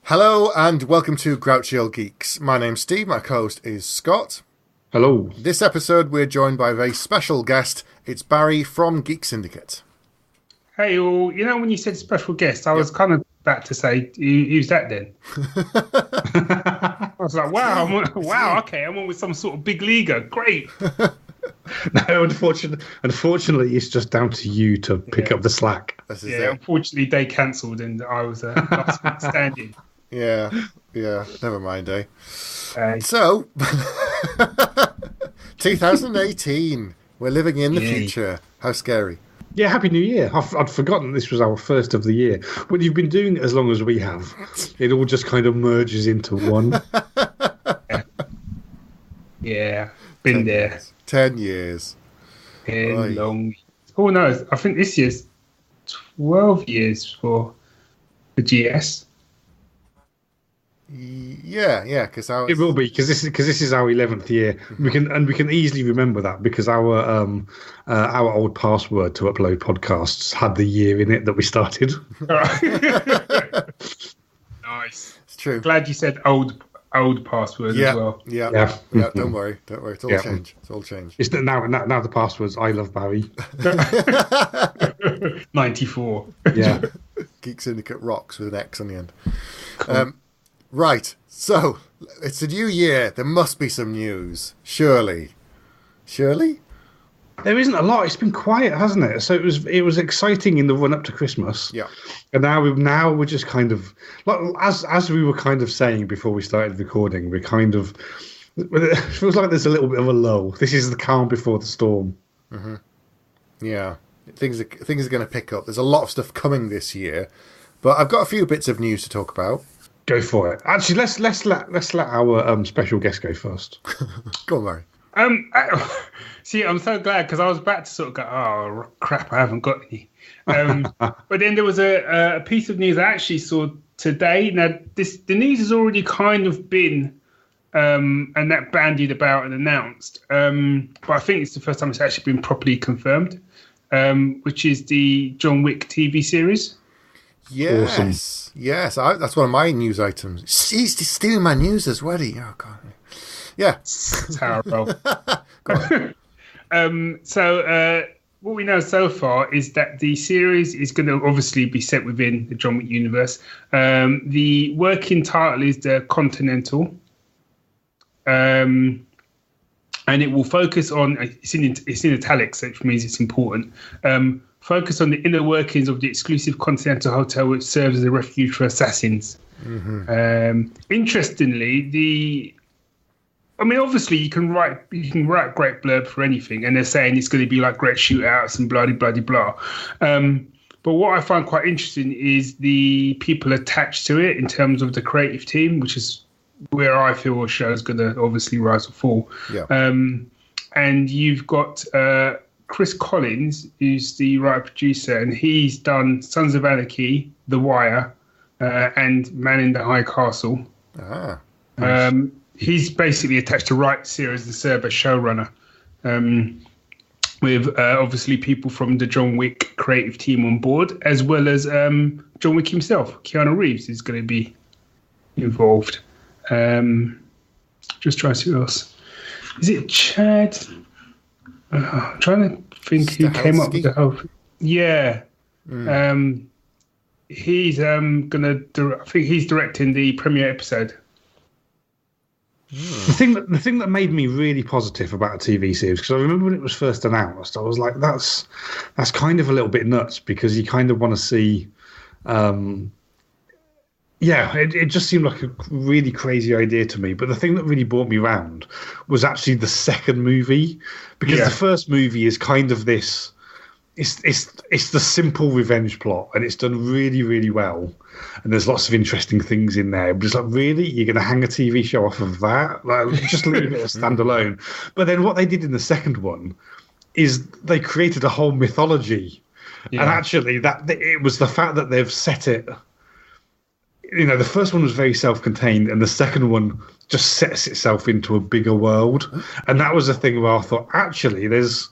Hello and welcome to Grouchy Old Geeks. My name's Steve, my co-host is Scott. Hello. This episode we're joined by a very special guest. It's Barry from Geek Syndicate. Hey all, you know when you said special guest, I was kind of about to say, who's that then? I was like, wow, okay, I'm on with some sort of big leaguer, great. No, unfortunately, it's just down to you to pick up the slack. Unfortunately, they cancelled and I was last man standing. Yeah, never mind, eh? So, 2018, we're living in the future. How scary. Yeah, Happy New Year. I'd forgotten this was our first of the year. When you've been doing it as long as we have, it all just kind of merges into one. Yeah, been there. 10 years. 10 long. Oh no, I think this year's 12 years for the GS. Yeah, because it will be because this is our 11th year. We can easily remember that because our old password to upload podcasts had the year in it that we started. Nice. It's true. Glad you said old password as well. Yeah. Don't worry. It's all changed. It's all changed. It's now the password's I love Barry. 94. Yeah. Geek Syndicate rocks with an X on the end. Cool. Right, so it's a new year. There must be some news, surely. There isn't a lot. It's been quiet, hasn't it? So it was exciting in the run up to Christmas. Yeah, and now we're just kind of like as we were kind of saying before we started recording. We're kind of it feels like there's a little bit of a lull. This is the calm before the storm. Mm-hmm. Yeah, things are going to pick up. There's a lot of stuff coming this year, but I've got a few bits of news to talk about. Go for it. Actually, let's let our special guest go first. Go on, Barry. See, I'm so glad because I was about to sort of go, oh crap, I haven't got any. But then there was a piece of news I actually saw today. Now, the news has already kind of been and that bandied about and announced, but I think it's the first time it's actually been properly confirmed, which is the John Wick TV series. Yes, awesome. Yes, that's one of my news items. He's stealing my news as well. Oh god, yeah. That's how I roll. So what we know so far is that the series is going to obviously be set within the John Wick universe. The working title is the Continental, and it will focus on. It's in italics, which means it's important. Focus on the inner workings of the exclusive Continental Hotel, which serves as a refuge for assassins. Mm-hmm. Interestingly, obviously you can write great blurb for anything, and they're saying it's going to be like great shootouts and bloody blah. But what I find quite interesting is the people attached to it in terms of the creative team, which is where I feel a show is going to obviously rise or fall. Yeah. And you've got Chris Collins, who's the writer producer, and he's done Sons of Anarchy, The Wire, and Man in the High Castle. Nice. He's basically attached to write the series, the Serbo showrunner, with obviously people from the John Wick creative team on board, as well as John Wick himself. Keanu Reeves is going to be involved. Just trying to see who else. Is it Chad? I'm trying to think who came up with the whole. Yeah. He's gonna. I think he's directing the premiere episode. The thing that made me really positive about a TV series, because I remember when it was first announced, I was like, that's kind of a little bit nuts, because you kind of want to see. It just seemed like a really crazy idea to me. But the thing that really brought me round was actually the second movie, because the first movie is kind of this. It's the simple revenge plot, and it's done really, really well. And there's lots of interesting things in there. But it's like, really, you're going to hang a TV show off of that? Like, just leave it as standalone. But then what they did in the second one is they created a whole mythology And actually, that it was the fact that they've set it. The first one was very self-contained, and the second one just sets itself into a bigger world. And that was the thing where I thought, actually, there's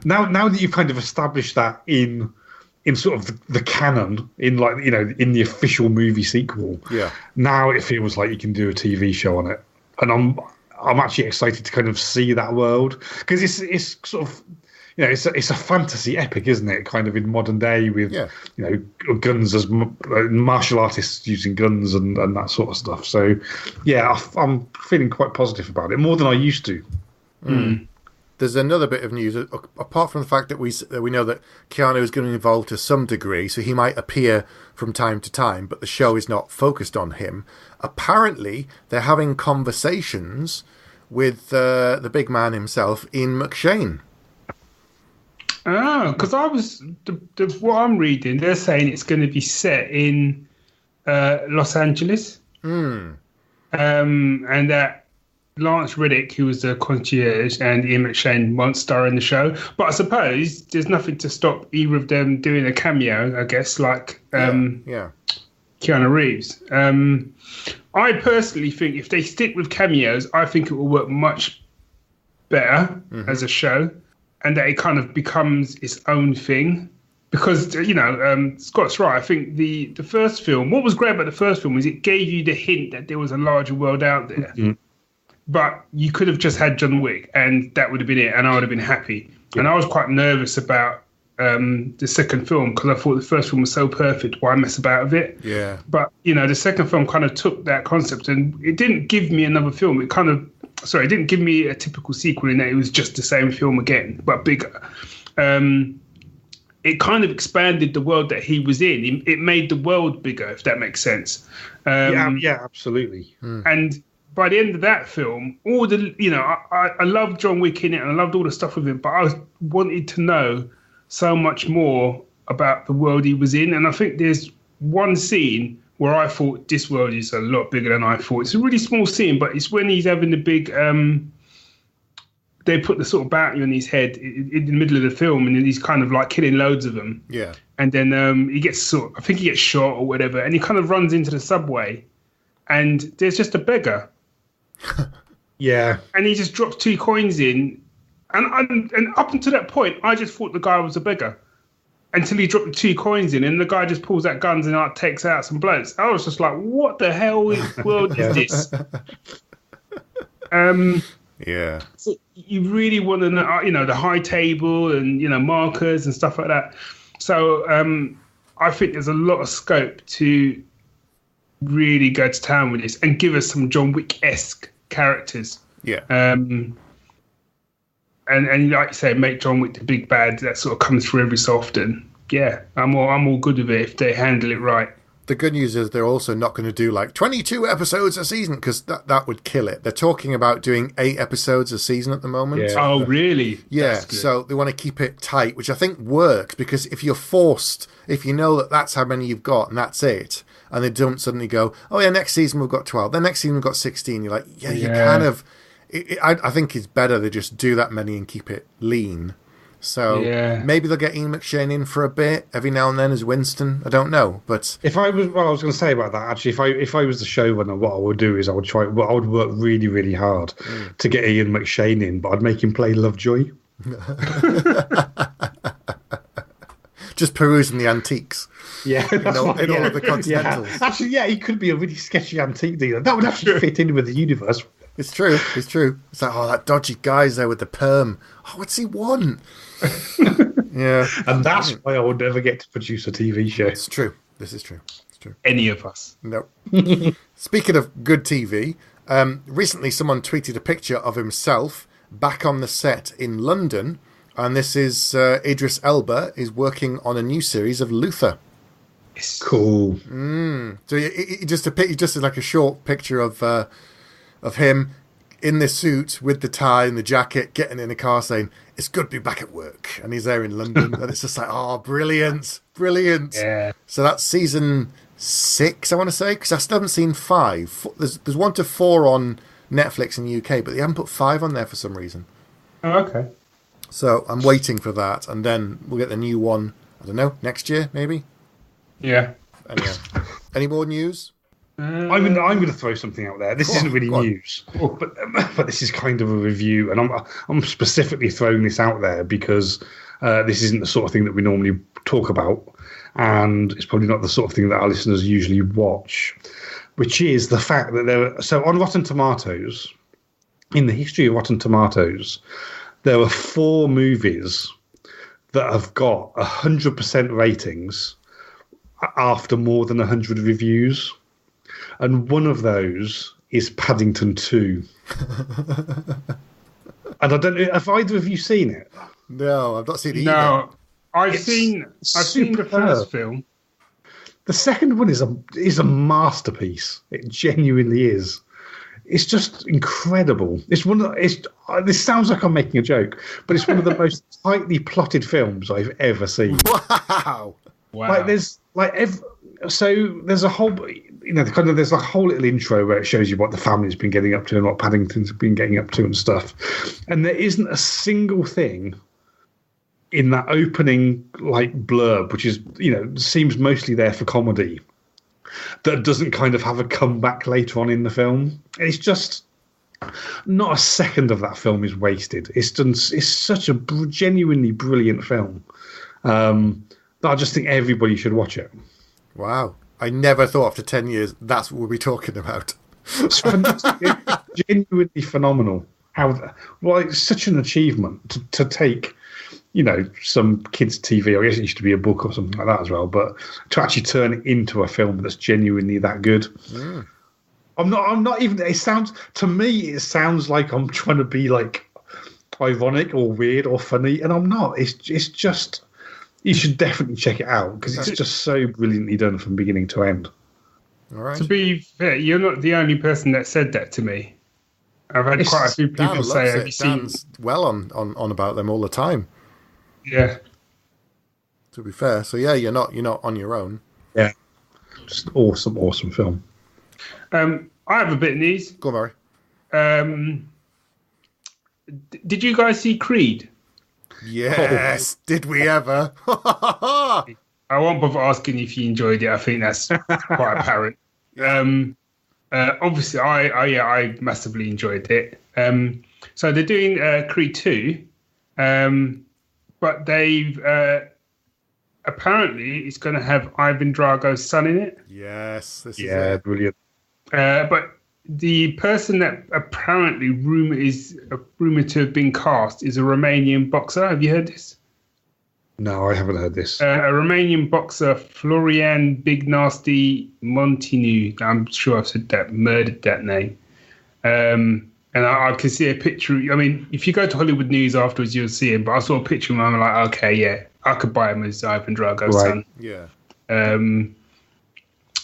now that you've kind of established that in sort of the canon, in in the official movie sequel. Yeah. Now it feels like you can do a TV show on it, and I'm actually excited to kind of see that world, because it's sort of. It's a fantasy epic, isn't it? Kind of in modern day with guns as martial artists using guns and that sort of stuff. So, I'm feeling quite positive about it, more than I used to. Mm. There's another bit of news, apart from the fact that we know that Keanu is going to be involved to some degree, so he might appear from time to time, but the show is not focused on him. Apparently, they're having conversations with the big man himself, Ian McShane. Oh, because I was what I'm reading, they're saying it's going to be set in Los Angeles, and that Lance Reddick, who was the concierge, and Ian McShane won't star in the show. But I suppose there's nothing to stop either of them doing a cameo, I guess, like Keanu Reeves. I personally think if they stick with cameos, I think it will work much better as a show. And that it kind of becomes its own thing, because Scott's right. I think the first film. What was great about the first film was it gave you the hint that there was a larger world out there. Mm-hmm. But you could have just had John Wick, and that would have been it, and I would have been happy. Yeah. And I was quite nervous about the second film, because I thought the first film was so perfect. Why mess about with it? Yeah. But the second film kind of took that concept, and it didn't give me another film. It didn't give me a typical sequel in that it was just the same film again, but bigger. It kind of expanded the world that he was in. It made the world bigger, if that makes sense. Yeah, absolutely. And by the end of that film, all the I loved John Wick in it, and I loved all the stuff with him, but I wanted to know so much more about the world he was in. And I think there's one scene where I thought this world is a lot bigger than I thought. It's a really small scene, but it's when he's having the big... they put the sort of bounty on his head in the middle of the film, and then he's kind of like killing loads of them. Yeah. And then he gets I think he gets shot or whatever, and he kind of runs into the subway, and there's just a beggar. Yeah. And he just drops 2 coins in, and up until that point, I just thought the guy was a beggar. Until he dropped the 2 coins in, and the guy just pulls out guns and takes out some blokes. I was just like, "What the hell world is this?" Yeah. So you really want to know, the high table and markers and stuff like that. So I think there's a lot of scope to really go to town with this and give us some John Wick-esque characters. Yeah. And like you say, make John Wick the big bad that sort of comes through every so often. Yeah, I'm all good with it if they handle it right. The good news is they're also not going to do like 22 episodes a season, because that would kill it. They're talking about doing 8 episodes a season at the moment. Yeah. Oh, really? Yeah, so they want to keep it tight, which I think works, because if you're forced, if you know that that's how many you've got and that's it, and they don't suddenly go, oh yeah, next season we've got 12, then next season we've got 16, you're like, you kind of... I think it's better they just do that many and keep it lean. So maybe they'll get Ian McShane in for a bit every now and then as Winston. I don't know, but I was going to say about that, actually, if I was the showrunner, what I would do is I would work really, really hard to get Ian McShane in, but I'd make him play Lovejoy. Just perusing the antiques. Yeah, in all of the Continentals. Yeah. Actually, he could be a really sketchy antique dealer. That would actually fit in with the universe. It's true. It's like, oh, that dodgy guy's there with the perm. Oh, what's he want? Yeah. And that's why I would never get to produce a TV show. It's true. This is true. It's true. Any of us. No. Speaking of good TV, recently someone tweeted a picture of himself back on the set in London, and this is Idris Elba is working on a new series of Luther. It's cool. So just like a short picture of him in the suit with the tie and the jacket, getting in a car saying, "It's good to be back at work." And he's there in London. And it's just like, oh, brilliant. Yeah. So that's season 6, I want to say, because I still haven't seen 5. There's 1 to 4 on Netflix in the UK, but they haven't put 5 on there for some reason. Oh, okay. So I'm waiting for that. And then we'll get the new one I don't know, next year maybe. Yeah. Anyway, any more news? I'm going to throw something out there. This isn't really news, but this is kind of a review, and I'm specifically throwing this out there because this isn't the sort of thing that we normally talk about, and it's probably not the sort of thing that our listeners usually watch, which is the fact that so on Rotten Tomatoes, in the history of Rotten Tomatoes, there are 4 movies that have got 100% ratings after more than 100 reviews. And one of those is Paddington 2. And I don't know, have either of you seen it? No, I've not seen it either. No, I've seen the first film. The second one is a masterpiece. It genuinely is. It's just incredible. It's this sounds like I'm making a joke, but it's one of the most tightly plotted films I've ever seen. Wow. Like there's a whole, there's a whole little intro where it shows you what the family's been getting up to and what Paddington's been getting up to and stuff. And there isn't a single thing in that opening blurb, which is, seems mostly there for comedy, that doesn't kind of have a comeback later on in the film. It's just not a second of that film is wasted. It's such a genuinely brilliant film. I just think everybody should watch it. Wow. I never thought after 10 years that's what we'll be talking about. It's genuinely phenomenal. It's such an achievement to take, some kids' TV, I guess it used to be a book or something like that as well, but to actually turn it into a film that's genuinely that good. Mm. I'm not even, it sounds like I'm trying to be ironic or weird or funny, and I'm not. It's just, you should definitely check it out because it's just so brilliantly done from beginning to end. All right. To be fair, you're not the only person that said that to me. I've had quite a few people say, "Have you seen?" Dan's well on about them all the time. Yeah. To be fair, so yeah, you're not on your own. Yeah, just awesome film. I have a bit of news. Go on, Murray. Did you guys see Creed? Yes. Did we ever? I won't bother asking if you enjoyed it. I think that's quite apparent. Obviously, I massively enjoyed it. So they're doing Creed 2, but they've apparently it's going to have Ivan Drago's son in it. Yes, this is it. Brilliant. But the person that apparently rumored to have been cast is a Romanian boxer. Have you heard this? No, I haven't heard this. A Romanian boxer, Florian Big Nasty Montinu. I'm sure I've murdered that name. And I can see a picture. I mean, if you go to Hollywood News afterwards, you'll see him. But I saw a picture of him and I'm like, okay, yeah, I could buy him as Ivan Drago's son. Yeah.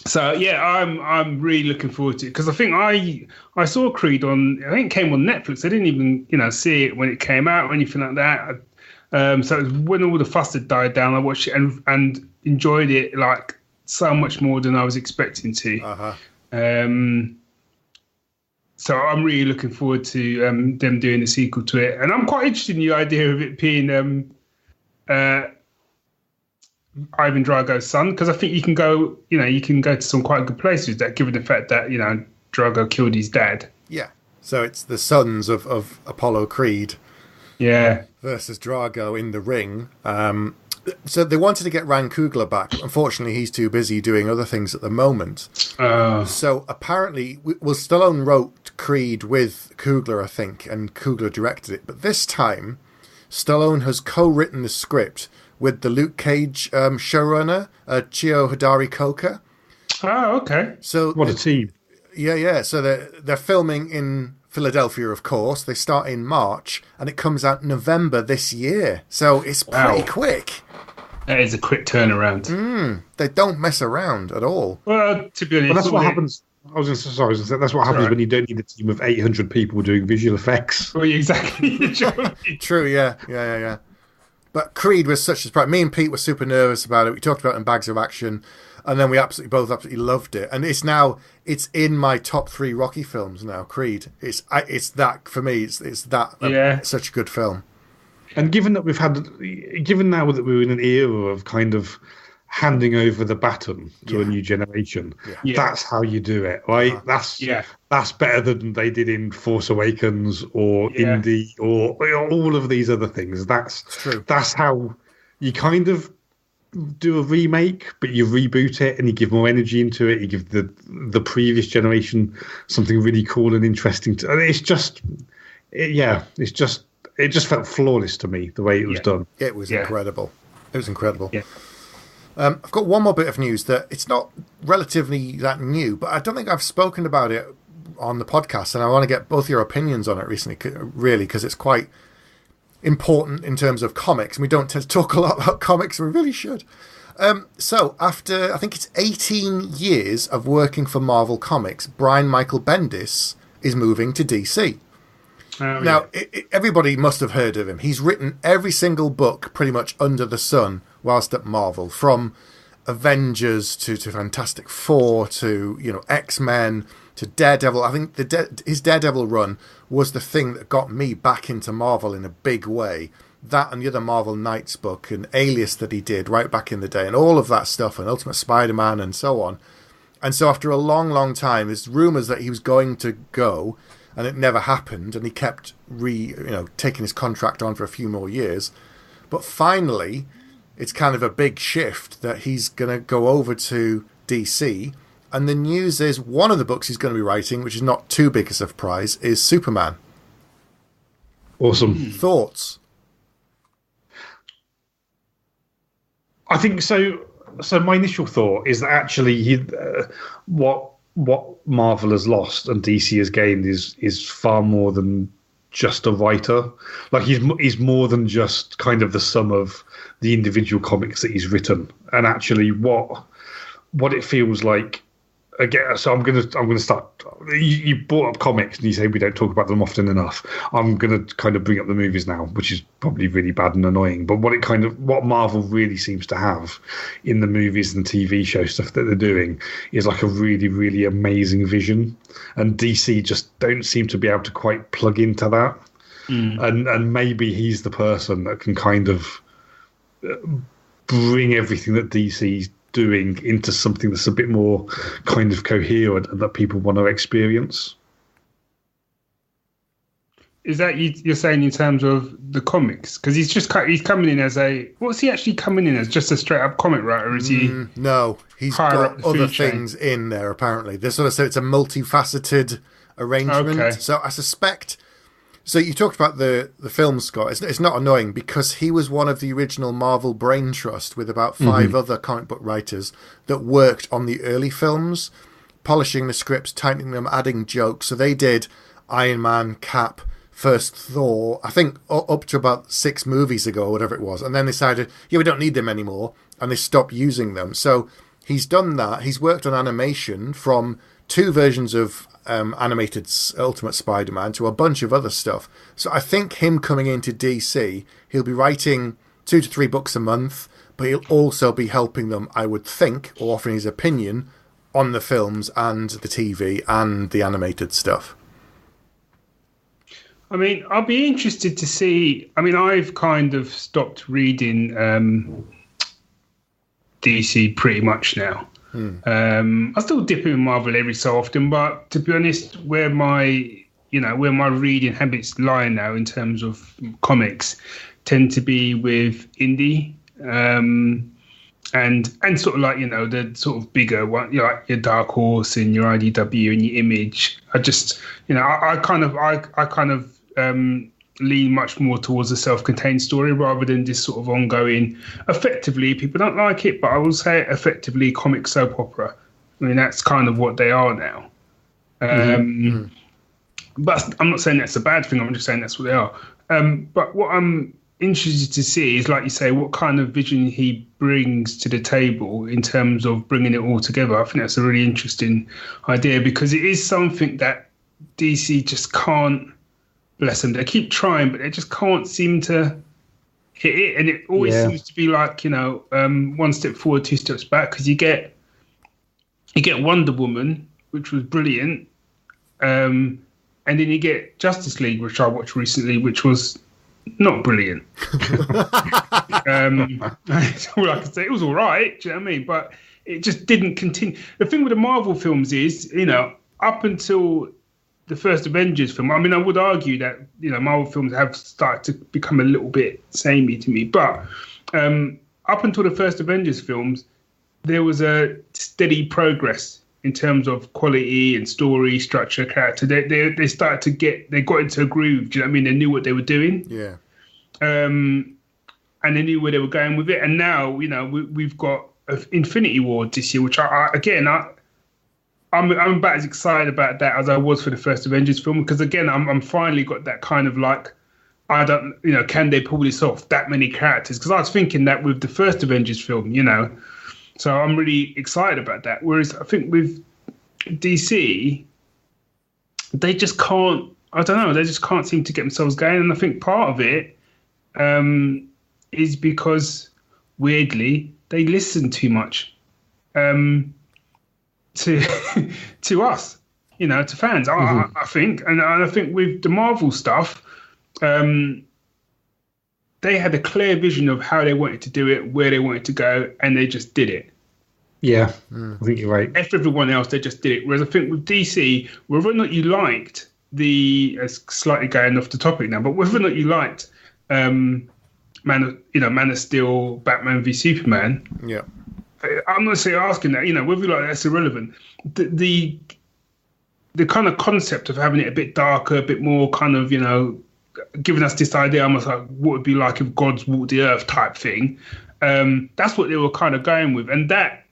So yeah, I'm really looking forward to it because I think I saw Creed I think it came on Netflix. I didn't even see it when it came out or anything like that. So it was when all the fuss had died down, I watched it and enjoyed it so much more than I was expecting to. Uh-huh. So I'm really looking forward to them doing a sequel to it, and I'm quite interested in the idea of it being Ivan Drago's son, because I think you can go to some quite good places with that, given the fact that Drago killed his dad. Yeah. So it's the sons of Apollo Creed. Yeah. Versus Drago in the ring. So they wanted to get Ryan Coogler back. Unfortunately, he's too busy doing other things at the moment. So apparently, Stallone wrote Creed with Coogler, I think, and Coogler directed it. But this time, Stallone has co-written the script with the Luke Cage showrunner, Chio Hodari Coker. Oh, okay. So what a team. Yeah. So they're filming in Philadelphia, of course. They start in March, and it comes out November this year. So it's pretty quick. That is a quick turnaround. They don't mess around at all. Well, to be honest, that's what happens. That's what happens when you don't need a team of 800 people doing visual effects. Well, exactly. True. Yeah. But Creed was such a surprise. Me and Pete were super nervous about it. We talked about it in Bags of Action, and then we both absolutely loved it. And it's in my top 3 Rocky films now. Creed. It's that for me. It's that such a good film. And given now that we're in an era of kind of handing over the baton to a new generation, that's how you do it, right? That's better than they did in Force Awakens or Indy or all of these other things. That's true. That's how you kind of do a remake, but you reboot it and you give more energy into it. You give the previous generation something really cool and interesting. It just felt flawless to me, the way it was done. It was incredible. It was incredible. Yeah. I've got one more bit of news that it's not relatively that new, but I don't think I've spoken about it on the podcast, and I want to get both your opinions on it recently, really, because it's quite important in terms of comics, and we don't tend to talk a lot about comics, and we really should. So, after, I think it's 18 years of working for Marvel Comics, Brian Michael Bendis is moving to DC. Now, everybody must have heard of him. He's written every single book pretty much under the sun whilst at Marvel, from Avengers to Fantastic Four to X-Men to Daredevil. I think his Daredevil run was the thing that got me back into Marvel in a big way. That and the other Marvel Knights book and Alias that he did right back in the day, and all of that stuff, and Ultimate Spider-Man and so on. And so after a long, long time, there's rumours that he was going to go, and it never happened, and he kept taking his contract on for a few more years. But finally, it's kind of a big shift that he's going to go over to DC. And the news is one of the books he's going to be writing, which is not too big a surprise, is Superman. Awesome. Thoughts? I think so. So my initial thought is that actually what Marvel has lost and DC has gained is far more than just a writer. Like he's more than just kind of the sum of the individual comics that he's written. And actually what it feels like, again, so I'm gonna start. You brought up comics and you say we don't talk about them often enough. I'm gonna kind of bring up the movies now, which is probably really bad and annoying. But what Marvel really seems to have in the movies and TV show stuff that they're doing is like a really, really amazing vision, and DC just don't seem to be able to quite plug into that. And maybe he's the person that can kind of bring everything that DC's doing into something that's a bit more kind of coherent and that people want to experience. Is that you're saying in terms of the comics? Because he's coming in as what's he actually coming in as? Just a straight up comic writer? Is he? No, he's got other things in there apparently. They sort of say it's a multifaceted arrangement. Okay. So I suspect. So you talked about the film, Scott. It's not annoying because he was one of the original Marvel Brain Trust with about 5 other comic book writers that worked on the early films, polishing the scripts, tightening them, adding jokes. So they did Iron Man, Cap, First Thor, I think up to about 6 movies ago or whatever it was. And then they decided, we don't need them anymore. And they stopped using them. So he's done that. He's worked on animation from 2 versions of animated Ultimate Spider-Man to a bunch of other stuff. So I think him coming into DC, he'll be writing 2 to 3 books a month, but he'll also be helping them, I would think, or offering his opinion on the films and the TV and the animated stuff. I mean, I'll be interested to see. I mean, I've kind of stopped reading DC pretty much now. I still dip in Marvel every so often, but to be honest, where my reading habits lie now in terms of comics tend to be with indie, and sort of like the sort of bigger one, like your Dark Horse and your IDW and your Image. I just I kind of lean much more towards a self-contained story rather than this sort of ongoing, effectively, people don't like it, but I will say effectively comic soap opera. I mean, that's kind of what they are now. But I'm not saying that's a bad thing. I'm just saying that's what they are. But what I'm interested to see is, like you say, what kind of vision he brings to the table in terms of bringing it all together. I think that's a really interesting idea because it is something that DC just can't. Bless them. They keep trying, but they just can't seem to hit it. And it always seems to be like, 1 step forward, 2 steps back. Because you get Wonder Woman, which was brilliant. And then you get Justice League, which I watched recently, which was not brilliant. That's all I can say. It was all right. Do you know what I mean? But it just didn't continue. The thing with the Marvel films is, up until the first Avengers film, I mean, I would argue that, Marvel films have started to become a little bit samey to me. But up until the first Avengers films, there was a steady progress in terms of quality and story, structure, character. They started to they got into a groove. Do you know what I mean? They knew what they were doing. Yeah. And they knew where they were going with it. And now, we've got Infinity War this year, which I'm about as excited about that as I was for the first Avengers film, because again, I'm finally got that kind of like, I don't, can they pull this off? That many characters? Because I was thinking that with the first Avengers film, So I'm really excited about that. Whereas I think with DC, they just can't. I don't know. They just can't seem to get themselves going. And I think part of it is because, weirdly, they listen too much to us, to fans. Mm-hmm. I think, and I think with the Marvel stuff, they had a clear vision of how they wanted to do it, where they wanted to go, and they just did it. Yeah, I think you're right. After everyone else, they just did it. Whereas I think with DC, whether or not you liked slightly going off the topic now, but whether or not you liked Man of Steel, Batman v Superman. Yeah, I'm not saying asking that. Whether you like that's irrelevant. The kind of concept of having it a bit darker, a bit more kind of giving us this idea almost like what would be like if gods walked the earth type thing. That's what they were kind of going with, and that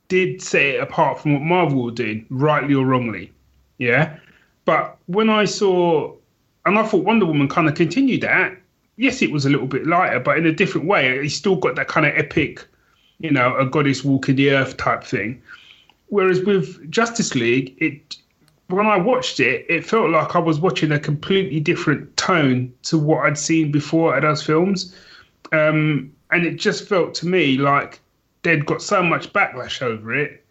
did set it apart from what Marvel were doing, rightly or wrongly. Yeah. But when I saw, and I thought Wonder Woman kind of continued that, yes, it was a little bit lighter, but in a different way. It still got that kind of epic, a goddess walking the earth type thing. Whereas with Justice League, when I watched it, it felt like I was watching a completely different tone to what I'd seen before at those films. And it just felt to me like they'd got so much backlash over it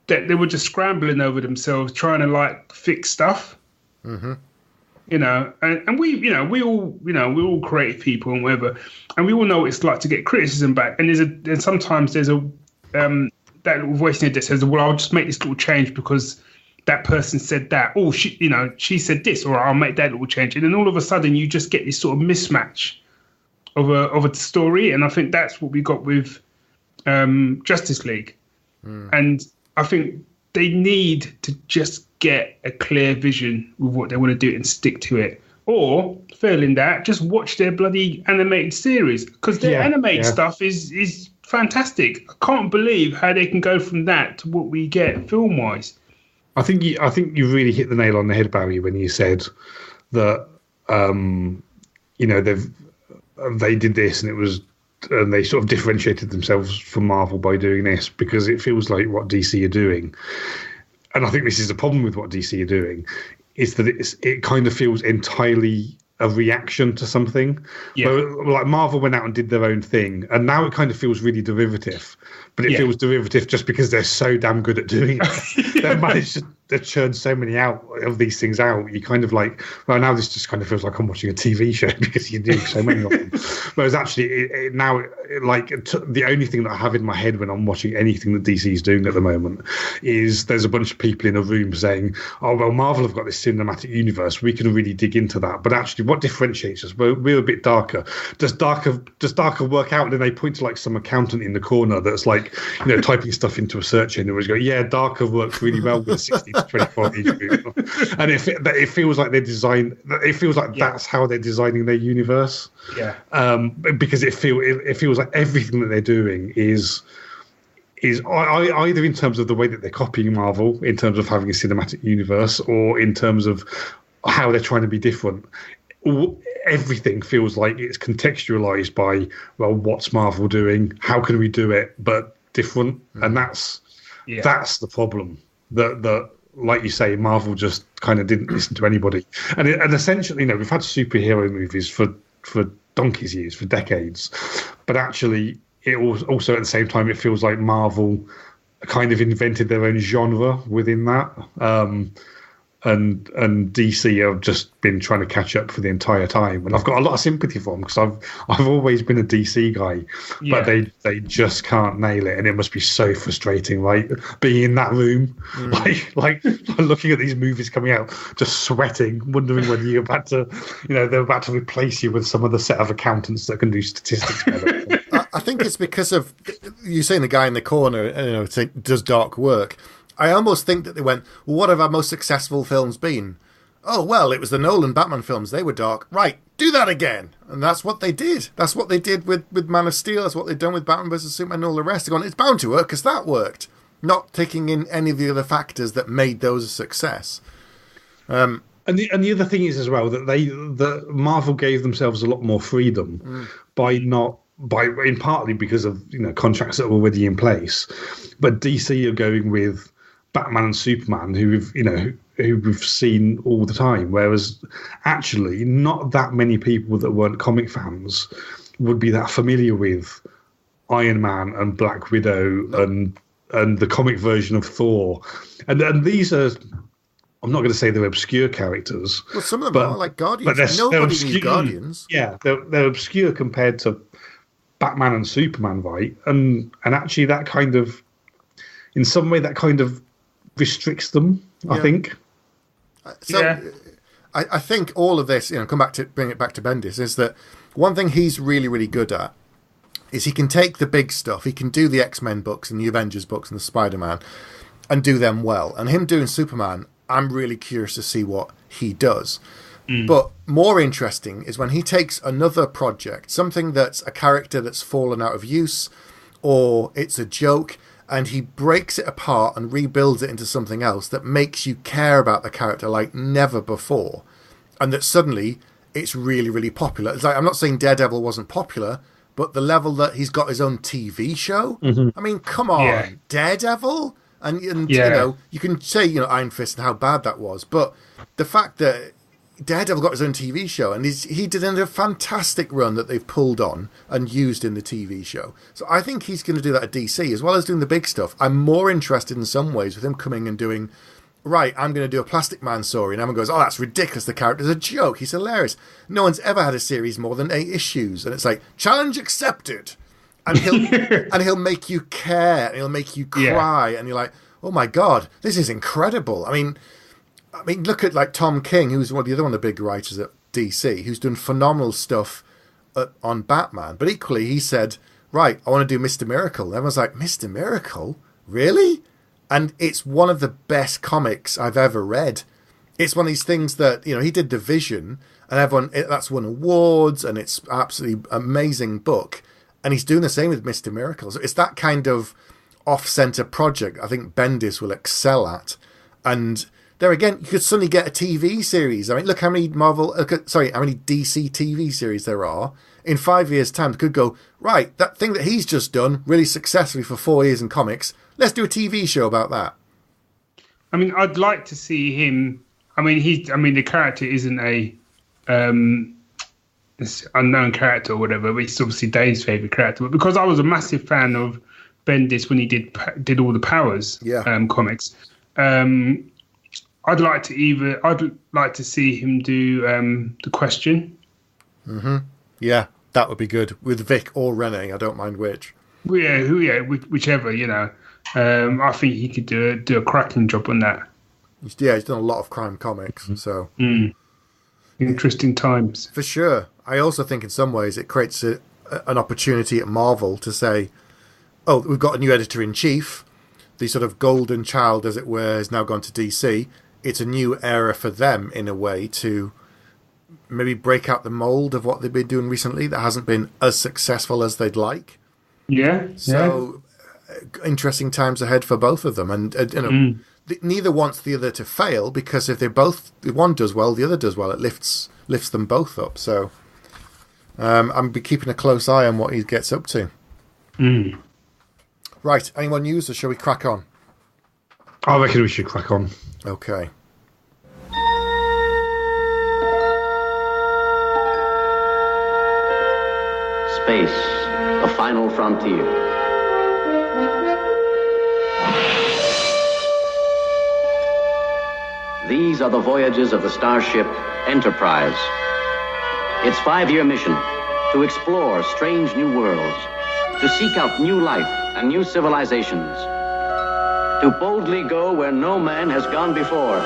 that they were just scrambling over themselves, trying to fix stuff. Mm-hmm. And we're all creative people and whatever, and we all know what it's like to get criticism back. And sometimes there's a that little voice in your head that says, "Well, I'll just make this little change because that person said that." Oh, she said this, or I'll make that little change. And then all of a sudden, you just get this sort of mismatch of a story. And I think that's what we got with Justice League. And I think they need to just get a clear vision with what they want to do and stick to it. Or, failing that, just watch their bloody animated series, because their animated stuff is fantastic. I can't believe how they can go from that to what we get film-wise. I think you really hit the nail on the head, Barry, when you said that they did this and they sort of differentiated themselves from Marvel by doing this, because it feels like what DC are doing. And I think this is the problem with what DC are doing, is that it kind of feels entirely a reaction to something. Yeah. Like Marvel went out and did their own thing, and now it kind of feels really derivative. But it feels derivative just because they're so damn good at doing it. They've managed to churn so many of these things out. You kind of like, well, now this just kind of feels like I'm watching a TV show because you're doing so many of them. Whereas actually, the only thing that I have in my head when I'm watching anything that DC is doing at the moment is there's a bunch of people in a room saying, "Oh, well, Marvel have got this cinematic universe. We can really dig into that." But actually, what differentiates us? We're a bit darker. Does darker work out? And then they point to some accountant in the corner that's typing stuff into a search engine, and always go, "Yeah, darker works really well with 16 to 24 age group." And it feels like that's how they're designing their universe. Yeah. Because it feels like everything that they're doing is either in terms of the way that they're copying Marvel, in terms of having a cinematic universe, or in terms of how they're trying to be different. Everything feels like it's contextualized by, well, what's Marvel doing? How can we do it but different? And that's the problem. That like you say, Marvel just kind of didn't listen to anybody. And essentially, we've had superhero movies for donkey's years, for decades. But actually, it also at the same time, it feels like Marvel kind of invented their own genre within that. and DC have just been trying to catch up for the entire time, and I've got a lot of sympathy for them because I've always been a DC guy, but they just can't nail it, and it must be so frustrating, like being in that room, like looking at these movies coming out, just sweating, wondering whether you're about to, they're about to replace you with some other set of accountants that can do statistics better. I think it's because of you saying the guy in the corner, does dark work. I almost think that they went, well, what have our most successful films been? Oh, well, it was the Nolan Batman films. They were dark. Right, do that again. And that's what they did. That's what they did with Man of Steel. That's what they've done with Batman vs. Superman and all the rest. They're going, it's bound to work because that worked. Not taking in any of the other factors that made those a success. And the other thing is as well that Marvel gave themselves a lot more freedom in partly because of contracts that were already in place, but DC are going with Batman and Superman, who we've seen all the time, whereas actually not that many people that weren't comic fans would be that familiar with Iron Man and Black Widow and the comic version of Thor, and these are. I'm not going to say they're obscure characters. Well, some of them are like Guardians. But nobody knew Guardians. Yeah, they're obscure compared to Batman and Superman, right? And actually, that kind of, in some way, that kind of restricts them. Yeah. I think. I think all of this, bring it back to Bendis, is that one thing he's really, really good at is he can take the big stuff. He can do the X-Men books and the Avengers books and the Spider-Man, and do them well. And him doing Superman, I'm really curious to see what he does. But more interesting is when he takes another project, something that's a character that's fallen out of use, or it's a joke, and he breaks it apart and rebuilds it into something else that makes you care about the character like never before, and that suddenly it's really, really popular. It's like, I'm not saying Daredevil wasn't popular, but the level that he's got his own TV show, I mean, come on, Daredevil? And you can say, Iron Fist and how bad that was, but the fact that Daredevil got his own TV show, and he did a fantastic run that they've pulled on and used in the TV show. So I think he's going to do that at DC, as well as doing the big stuff. I'm more interested in some ways with him coming and doing, right, I'm going to do a Plastic Man story, and everyone goes, oh, that's ridiculous, the character's a joke, he's hilarious. No one's ever had a series more than 8 issues, and it's like, challenge accepted. And he'll make you care, and he'll make you cry, and you're like, oh my God, this is incredible. I mean, look at like Tom King, who's one of the big writers at DC, who's done phenomenal stuff on Batman. But equally, he said, right, I want to do Mr. Miracle. And everyone's like, Mr. Miracle? Really? And it's one of the best comics I've ever read. It's one of these things that, he did Division, and that's won awards, and it's absolutely amazing book. And he's doing the same with Mr. Miracle. So it's that kind of off-center project I think Bendis will excel at. And there again, you could suddenly get a TV series. I mean, look how many how many DC TV series there are. In 5 years' time, they could go, right, that thing that he's just done really successfully for 4 years in comics, let's do a TV show about that. I mean, I'd like to see him. I mean, the character isn't a this unknown character or whatever, but it's obviously Dave's favourite character. But because I was a massive fan of Bendis when he did all the Powers comics, I'd like to see him do The Question. Yeah, that would be good with Vic or Renee. I don't mind which. Whichever. I think he could do a cracking job on that. Yeah, he's done a lot of crime comics, so interesting times for sure. I also think in some ways it creates an opportunity at Marvel to say, oh, we've got a new editor-in-chief. The sort of golden child, as it were, has now gone to DC. It's a new era for them, in a way, to maybe break out the mold of what they've been doing recently that hasn't been as successful as they'd like. So interesting times ahead for both of them. And neither wants the other to fail, because if one does well, the other does well. It lifts them both up. So I'm be keeping a close eye on what he gets up to. Right, any more news, or shall we crack on? I reckon we should crack on. Okay. Space, the final frontier. These These are the voyages of the starship Enterprise. Its 5-year mission, to explore strange new worlds, to seek out new life and new civilizations, to boldly go where no man has gone before.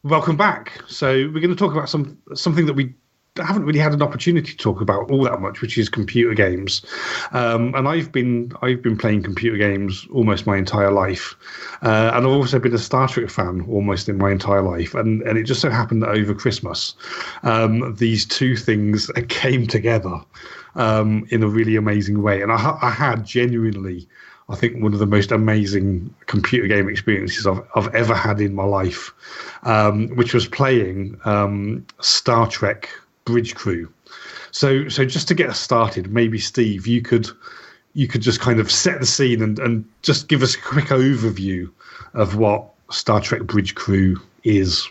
Welcome back. So we're going to talk about something that we haven't really had an opportunity to talk about all that much, which is computer games. And I've been playing computer games almost my entire life, and I've also been a Star Trek fan almost in my entire life. And it just so happened that over Christmas, these two things came together in a really amazing way. And I had genuinely, I think, one of the most amazing computer game experiences I've ever had in my life, which was playing Star Trek Bridge Crew. So just to get us started, maybe Steve, you could just kind of set the scene and just give us a quick overview of what Star Trek Bridge Crew is.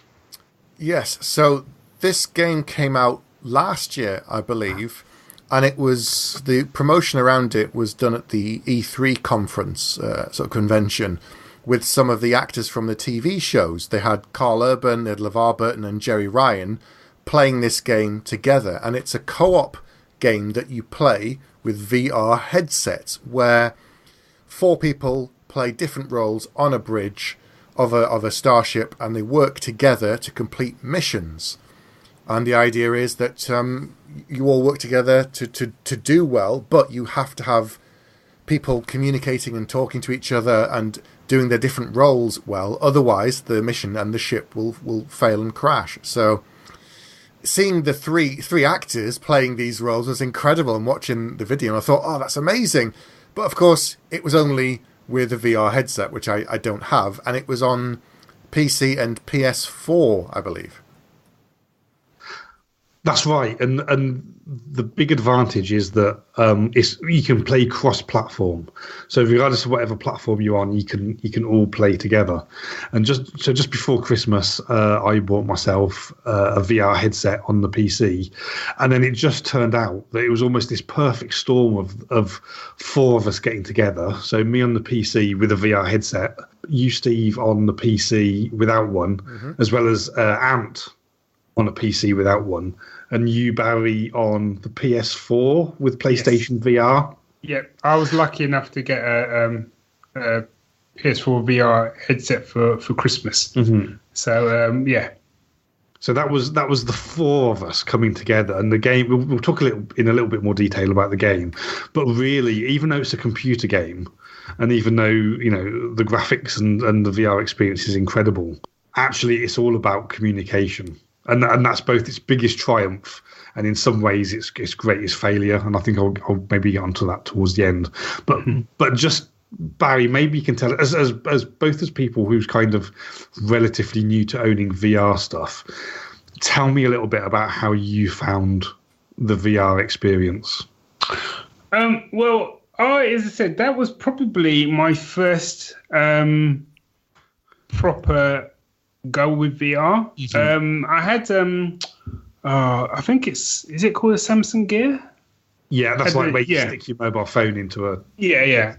Yes, so this game came out last year, I believe. And it was, the promotion around it was done at the E3 conference, sort of convention, with some of the actors from the TV shows. They had Carl Urban, they had LeVar Burton and Jerry Ryan playing this game together. And it's a co-op game that you play with VR headsets, where 4 people play different roles on a bridge of a starship, and they work together to complete missions. And the idea is that you all work together to do well, but you have to have people communicating and talking to each other and doing their different roles well. Otherwise, the mission and the ship will fail and crash. So seeing the three actors playing these roles was incredible, and watching the video, and I thought, oh, that's amazing. But of course, it was only with a VR headset, which I don't have, and it was on PC and PS4, I believe. That's right, and the big advantage is that you can play cross-platform. So regardless of whatever platform you're on, you can all play together. And just before Christmas, I bought myself a VR headset on the PC, and then it just turned out that it was almost this perfect storm of 4 of us getting together. So me on the PC with a VR headset, you, Steve, on the PC without one, as well as Ant on a PC without one, and you, Barry, on the PS4 with PlayStation VR. Yeah, I was lucky enough to get a PS4 VR headset for Christmas. So yeah. So that was the 4 of us coming together, and the game. We'll talk in a little bit more detail about the game, but really, even though it's a computer game, and even though the graphics and the VR experience is incredible, actually, it's all about communication. And that's both its biggest triumph, and in some ways its greatest failure. And I think I'll maybe get onto that towards the end. But just, Barry, maybe you can tell us, as both as people who's kind of relatively new to owning VR stuff, tell me a little bit about how you found the VR experience. Well, as I said, that was probably my first proper go with VR. I had I think is it called a Samsung Gear? Yeah, that's like where you stick your mobile phone into a... Yeah.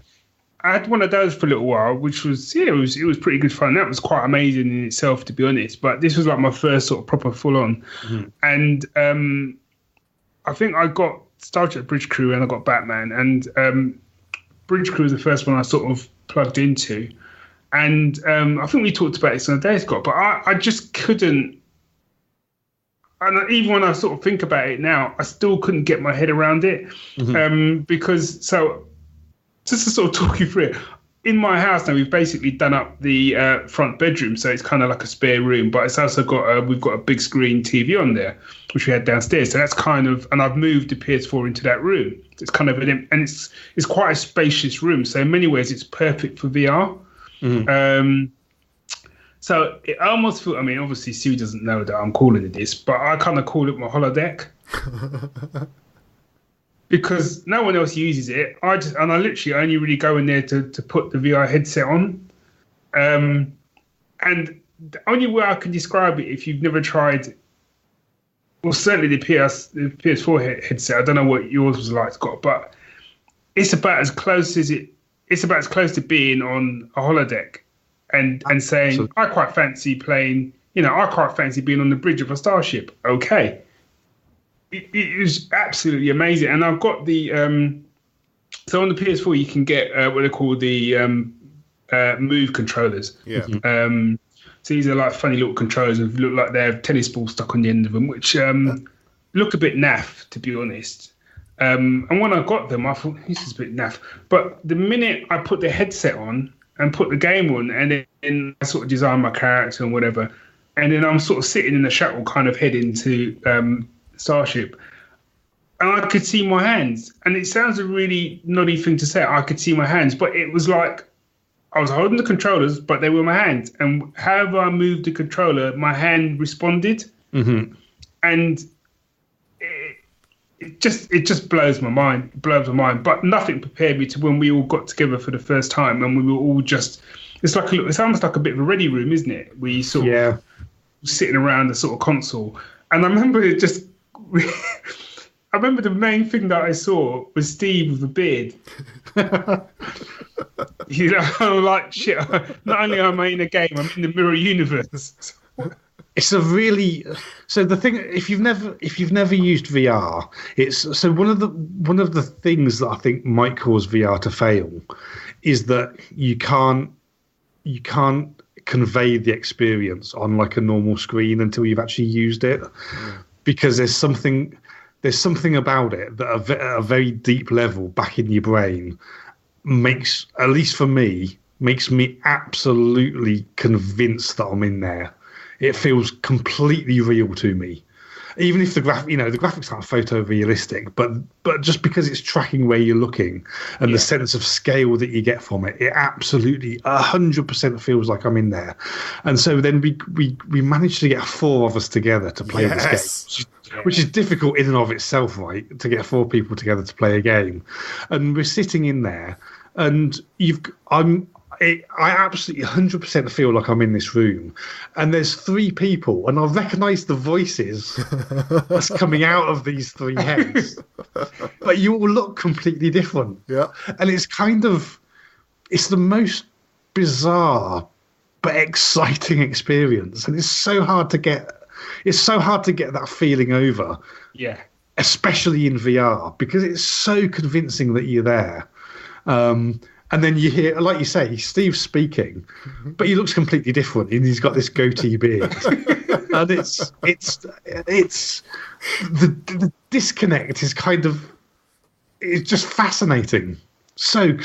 I had one of those for a little while, which was, it was pretty good fun. That was quite amazing in itself, to be honest. But this was like my first sort of proper full-on. And I think I got Star Trek Bridge Crew and I got Batman. And Bridge Crew was the first one I sort of plugged into. And I think we talked about this on a day, Scott, but I just couldn't. And even when I sort of think about it now, I still couldn't get my head around it. Because, so just to sort of talk you through it, in my house now, we've basically done up the front bedroom. So it's kind of like a spare room, but it's also got we've got a big screen TV on there, which we had downstairs. So that's kind of, and I've moved the PS4 into that room. It's kind of and it's quite a spacious room. So in many ways, it's perfect for VR. So it almost feels. I mean, obviously Sue doesn't know that I'm calling it this, but I kind of call it my holodeck. Because no one else uses it. I literally only really go in there to put the VR headset on. And the only way I can describe it, if you've never tried, well, certainly the PS4 headset. I don't know what yours was like, Scott, but it's about as close to being on a holodeck, and saying, I quite fancy playing. I quite fancy being on the bridge of a starship. Okay. It was absolutely amazing, and I've got the so on the PS4 you can get what they call the Move controllers. Yeah. So these are like funny little controllers that look like they have tennis balls stuck on the end of them, which look a bit naff, to be honest. And when I got them, I thought this is a bit naff. But the minute I put the headset on and put the game on, and then I sort of design my character and whatever, and then I'm sort of sitting in the shuttle, kind of heading to Starship, and I could see my hands, and it sounds a really noddy thing to say, I could see my hands, but it was like I was holding the controllers, but they were my hands, and however I moved the controller, my hand responded. Mm-hmm. And it just blows my mind. But nothing prepared me to when we all got together for the first time, and we were all just, it's almost like a bit of a ready room, isn't it? Where you sort of sitting around the sort of console. And I remember I remember the main thing that I saw was Steve with a beard. I'm like, shit, not only am I in a game, I'm in the mirror universe. It's a really, so the thing, if you've never used VR, it's, so one of the things that I think might cause VR to fail is that you can't convey the experience on like a normal screen until you've actually used it, because there's something about it that at a very deep level back in your brain makes, at least for me, absolutely convinced that I'm in there. It feels completely real to me, even if the graphics aren't photorealistic, but just because it's tracking where you're looking and the sense of scale that you get from it, it absolutely 100% feels like I'm in there. And so then we managed to get 4 of us together to play this game, which is difficult in and of itself, right? To get 4 people together to play a game, and we're sitting in there, and I absolutely 100% feel like I'm in this room, and there's 3 people, and I recognise the voices that's coming out of these 3 heads, but you all look completely different. Yeah, and it's the most bizarre but exciting experience, and it's so hard to get that feeling over. Yeah, especially in VR, because it's so convincing that you're there. And then you hear, like you say, Steve's speaking, but he looks completely different, and he's got this goatee beard, and it's the disconnect is it's just fascinating. So,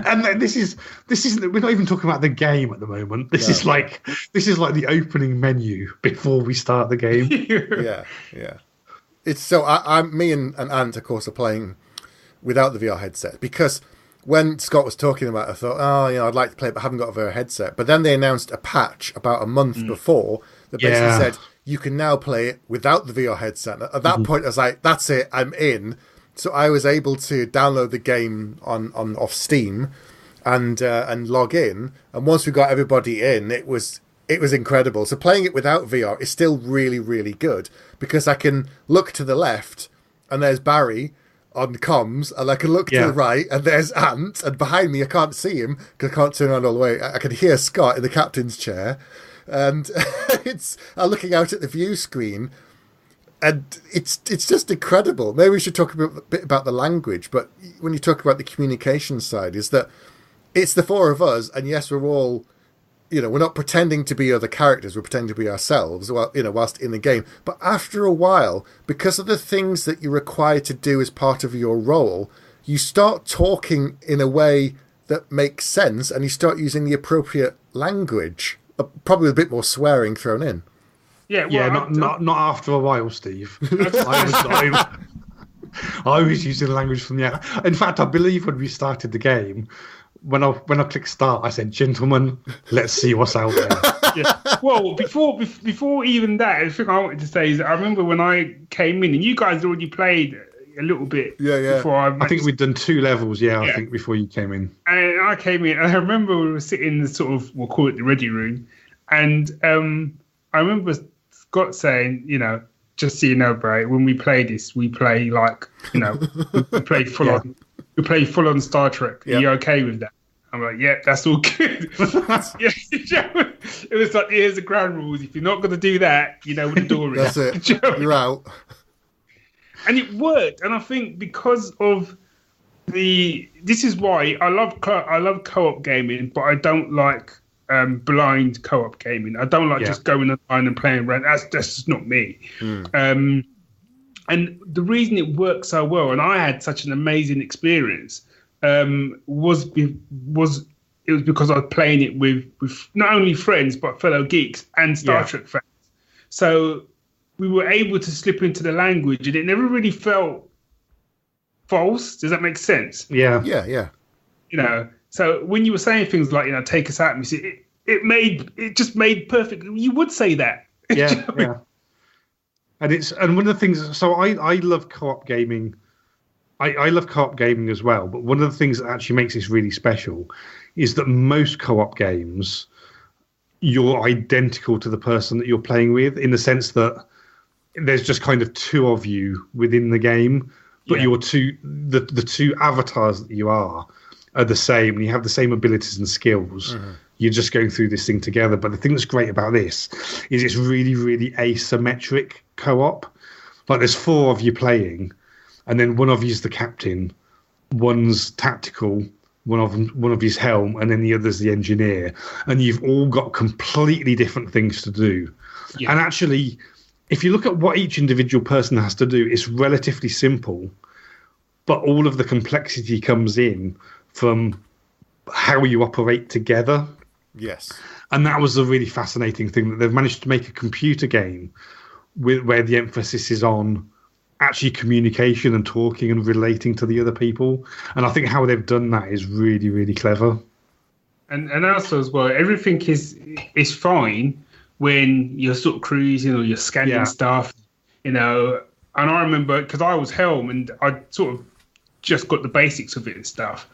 and this is we're not even talking about the game at the moment. This is like the opening menu before we start the game. yeah. It's so me and Ant, of course, are playing without the VR headset, because when Scott was talking about it, I thought, I'd like to play it, but I haven't got a VR headset. But then they announced a patch about a month before that basically said you can now play it without the VR headset. At that point, I was like, that's it, I'm in. So I was able to download the game off Steam and log in. And once we got everybody in, it was incredible. So playing it without VR is still really, really good, because I can look to the left and there's Barry on comms, and I can look to the right and there's Ant, and behind me I can't see him because I can't turn around all the way. I can hear Scott in the captain's chair, and I'm looking out at the view screen, and it's just incredible. Maybe we should talk a bit about the language, but when you talk about the communication side, is that it's the 4 of us, and yes, we're all, we're not pretending to be other characters, we're pretending to be ourselves, whilst in the game. But after a while, because of the things that you're required to do as part of your role, you start talking in a way that makes sense, and you start using the appropriate language, probably with a bit more swearing thrown in. Not after a while, Steve. I was using language from the. In fact, I believe when we started the game, when I clicked start, I said, "Gentlemen, let's see what's out there." Yeah. Well, before even that, the thing I wanted to say is I remember when I came in and you guys already played a little bit. Yeah. Before I think we'd done 2 levels. Yeah, I think before you came in. And I came in, and I remember we were sitting in the sort of, we'll call it the ready room, and I remember Scott saying, just so you know, bro, when we play this, we play like, we play full on. We play full on Star Trek. Are you okay with that? I'm like, yeah, that's all good. It was like, here's the ground rules. If you're not going to do that, you know where the door is. That's it. You're out. And it worked. And I think because of this is why I love co-op gaming, but I don't like blind co-op gaming. I don't like just going online and playing around. That's just not me. And the reason it works so well, and I had such an amazing experience, was because I was playing it with not only friends but fellow geeks and Star Trek fans. So we were able to slip into the language, and it never really felt false. Does that make sense? Yeah. So when you were saying things like, take us out, it just made perfect. You would say that. Yeah. And one of the things. So I love co-op gaming. I love co-op gaming as well. But one of the things that actually makes this really special is that most co-op games, you're identical to the person that you're playing with, in the sense that there's just kind of 2 of you within the game, but the 2 avatars that you are the same, and you have the same abilities and skills. You're just going through this thing together. But the thing that's great about this is it's really, really asymmetric co-op. Like there's 4 of you playing, and then one of you's the captain, one's tactical, one of you's helm, and then the other's the engineer, and you've all got completely different things to do. And actually, if you look at what each individual person has to do, it's relatively simple, but all of the complexity comes in from how you operate together. Yes. And that was the really fascinating thing, that they've managed to make a computer game where the emphasis is on actually communication and talking and relating to the other people. And I think how they've done that is really, really clever. And also as well, everything is fine when you're sort of cruising or you're scanning stuff, And I remember, because I was helm and I sort of just got the basics of it and stuff.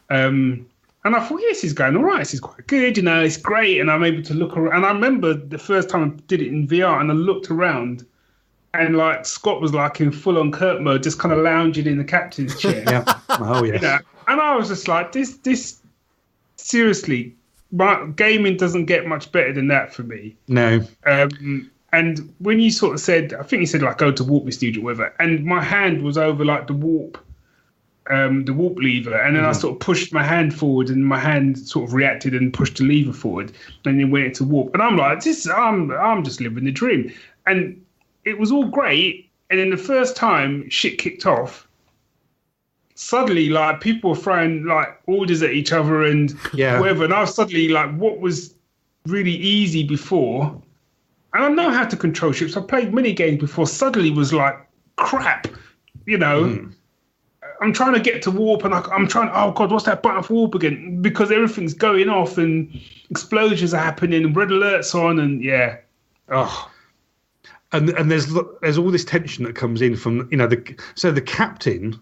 And I thought, this is going all right. This is quite good. It's great. And I'm able to look around. And I remember the first time I did it in VR, and I looked around, and like Scott was like in full on Kirk mode, just kind of lounging in the captain's chair. Oh yeah. And I was just like, this seriously, my gaming doesn't get much better than that for me. No. And when you sort of said, I think you said like go to warp stage or whatever, and my hand was over like the warp lever, and then I sort of pushed my hand forward, and my hand sort of reacted and pushed the lever forward, and then went into warp. And I'm like, I'm just living the dream. And it was all great. And then the first time shit kicked off, suddenly like people were throwing like orders at each other and whatever. And I was suddenly like, what was really easy before, and I know how to control ships, I've played many games before, suddenly was like crap, I'm trying to get to warp, and I'm trying, oh God, what's that button for warp again? Because everything's going off and explosions are happening and red alerts on, and And there's all this tension that comes in from, the captain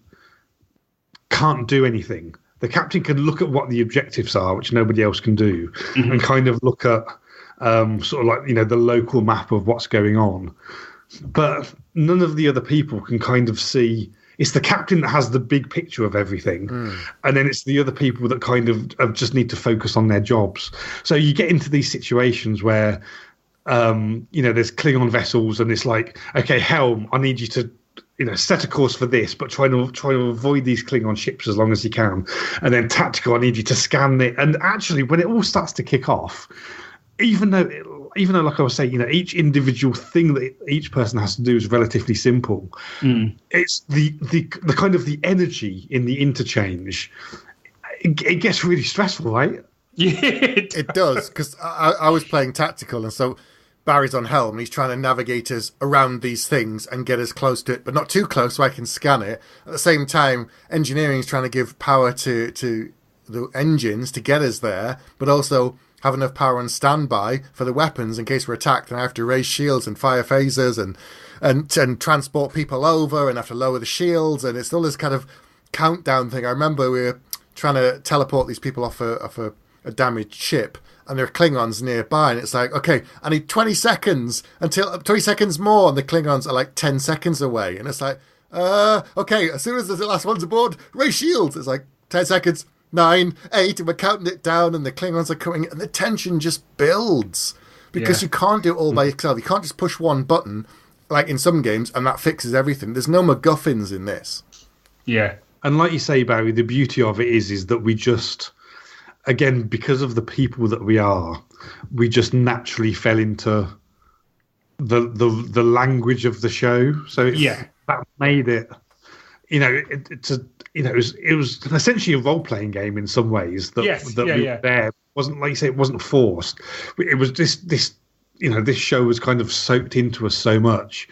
can't do anything. The captain can look at what the objectives are, which nobody else can do, and kind of look at sort of like, the local map of what's going on. But none of the other people can kind of see. It's the captain that has the big picture of everything. And then it's the other people that kind of just need to focus on their jobs. So you get into these situations where, there's Klingon vessels, and it's like, okay, helm, I need you to, set a course for this, but try to avoid these Klingon ships as long as you can. And then tactical, I need you to scan it. And actually, when it all starts to kick off, even though, like I was saying, each individual thing that each person has to do is relatively simple. It's the kind of the energy in the interchange. It gets really stressful, right? Yeah, it does, because I was playing tactical, and so Barry's on helm. He's trying to navigate us around these things and get us close to it, but not too close so I can scan it. At the same time, engineering is trying to give power to the engines to get us there, but also have enough power on standby for the weapons in case we're attacked, and I have to raise shields and fire phasers and transport people over and have to lower the shields, and it's all this kind of countdown thing. I remember we were trying to teleport these people off a damaged ship, and there are Klingons nearby, and it's like, okay, I need 20 seconds until 20 seconds more, and the Klingons are like 10 seconds away, and it's like, okay, as soon as the last one's aboard, raise shields. It's like 10 seconds, 9, 8, and we're counting it down, and the Klingons are coming, and the tension just builds because you can't do it all by yourself. You can't just push one button like in some games and that fixes everything. There's no MacGuffins in this. Yeah, and like you say, Barry, the beauty of it is that we just, again, because of the people that we are, we just naturally fell into the language of the show. So that made it, it was essentially a role playing game in some ways. There it wasn't, like you say, it wasn't forced. It was this show was kind of soaked into us so much.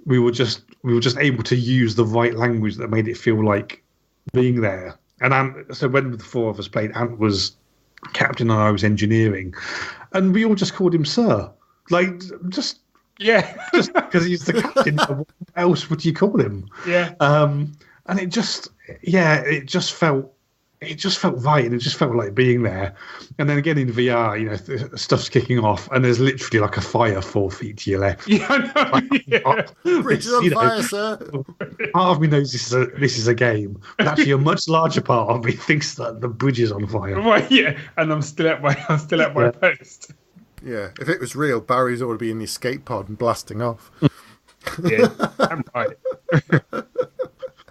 We were just able to use the right language that made it feel like being there. And so when the four of us played, Ant was captain and I was engineering, and we all just called him Sir. Like, just because he's the captain. What else would you call him? Yeah. And it just felt right, and it just felt like being there. And then again in VR, stuff's kicking off, and there's literally like a fire 4 feet to your left. Yeah, I know. Bridge on fire, sir. Part of me knows this is a game, but actually a much larger part of me thinks that the bridge is on fire. Right, yeah, and I'm still at my post. Yeah, if it was real, Barry's already be in the escape pod and blasting off. Yeah, I'm right.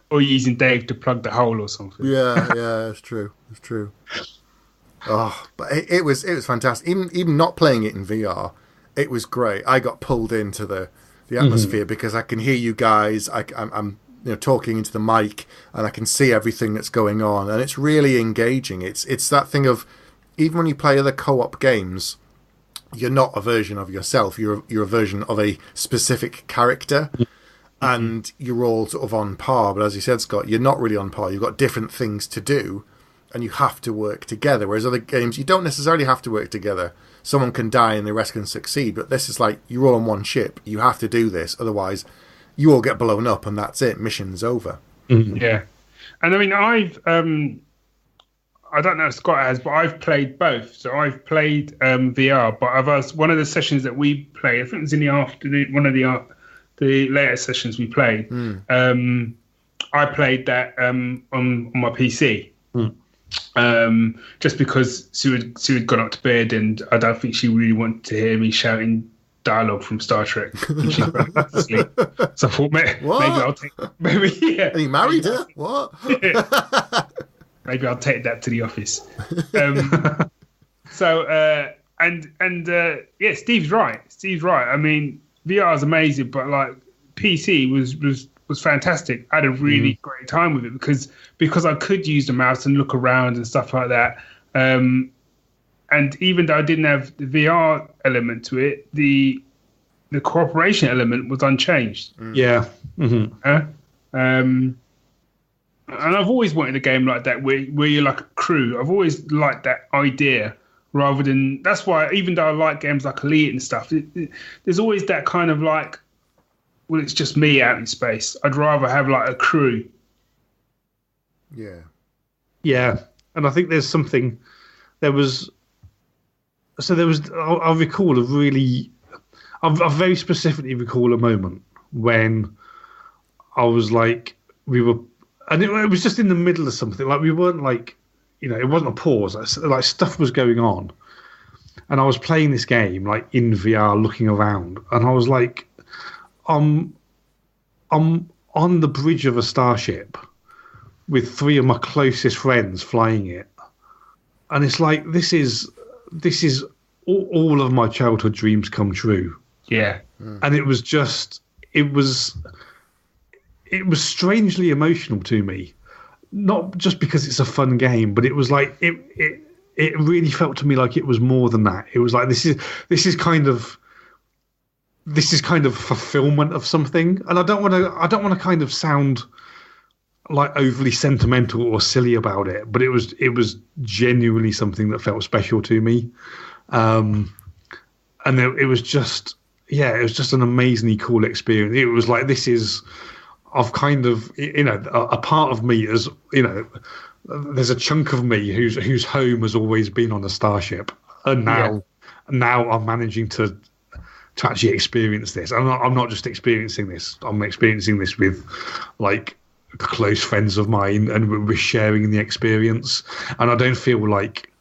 Or using Dave to plug the hole or something. Yeah, it's true. It's true. Oh, but it was fantastic. Even not playing it in VR, it was great. I got pulled into the atmosphere because I can hear you guys. I'm talking into the mic, and I can see everything that's going on, and it's really engaging. It's that thing of, even when you play other co-op games, you're not a version of yourself. You're a version of a specific character. And you're all sort of on par, but as you said, Scott, you're not really on par. You've got different things to do, and you have to work together. Whereas other games, you don't necessarily have to work together. Someone can die and the rest can succeed, but this is like, you're all on one ship. You have to do this, otherwise you all get blown up, and that's it. Mission's over. Yeah, and I mean, I don't know if Scott has, but I've played both. So I've played VR, but one of the sessions that we played, I think it was in the afternoon, one of the later sessions we played, I played that on my PC, just because Sue had gone up to bed, and I don't think she really wanted to hear me shouting dialogue from Star Trek. And she went to sleep. So I thought, maybe I'll take. Are you married her? What? Maybe I'll take that to the office. Steve's right. I mean, VR is amazing, but like PC was fantastic. I had a really great time with it because I could use the mouse and look around and stuff like that. And even though I didn't have the VR element to it, the cooperation element was unchanged. Yeah. And I've always wanted a game like that where you're like a crew. I've always liked that idea. Rather than, that's why, even though I like games like Elite and stuff, there's always that kind of like, well, it's just me out in space. I'd rather have like a crew. Yeah, and I think there's something. I recall I very specifically recall a moment when I was like, and it was just in the middle of something. Like, we weren't like, it wasn't a pause. Like, stuff was going on, and I was playing this game like in VR, looking around, and I was like, I'm on the bridge of a starship with 3 of my closest friends flying it, and it's like, this is all of my childhood dreams come true. Yeah, and it was strangely emotional to me. Not just because it's a fun game, but it was like it really felt to me like it was more than that. It was like, this is kind of fulfillment of something. And I don't want to kind of sound like overly sentimental or silly about it, but it was genuinely something that felt special to me. And it was just an amazingly cool experience. It was like, I've kind of, a part of me is, there's a chunk of me whose home has always been on a starship, and now I'm managing to actually experience this. I'm not just experiencing this. I'm experiencing this with like close friends of mine, and we're sharing the experience. And I don't feel like,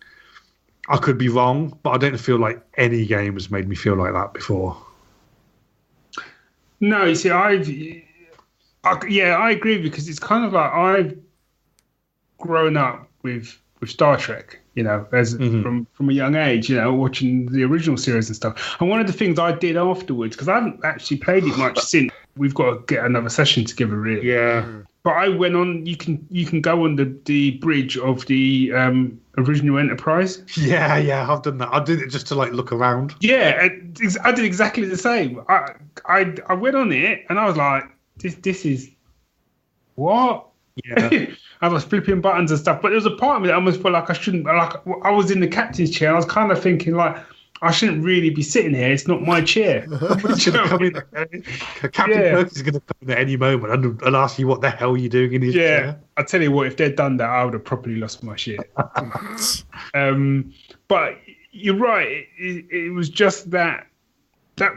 I could be wrong, but I don't feel like any game has made me feel like that before. No, you see, I agree, because it's kind of like I've grown up with Star Trek, as from a young age, watching the original series and stuff. And one of the things I did afterwards, because I haven't actually played it much since, we've got to get another session together, really. Yeah. But I went on. You can go on the bridge of the original Enterprise. Yeah, I've done that. I did it just to like look around. Yeah, I did exactly the same. I went on it and I was like, this is what? Yeah. I was flipping buttons and stuff, but there was a part of me that almost felt like I shouldn't. Like, I was in the captain's chair, and I was kind of thinking like, I shouldn't really be sitting here. It's not my chair. Captain Kirk is going to come in at any moment and ask you what the hell you're doing in his chair. I tell you what, if they'd done that, I would have probably lost my shit. But you're right. It was just that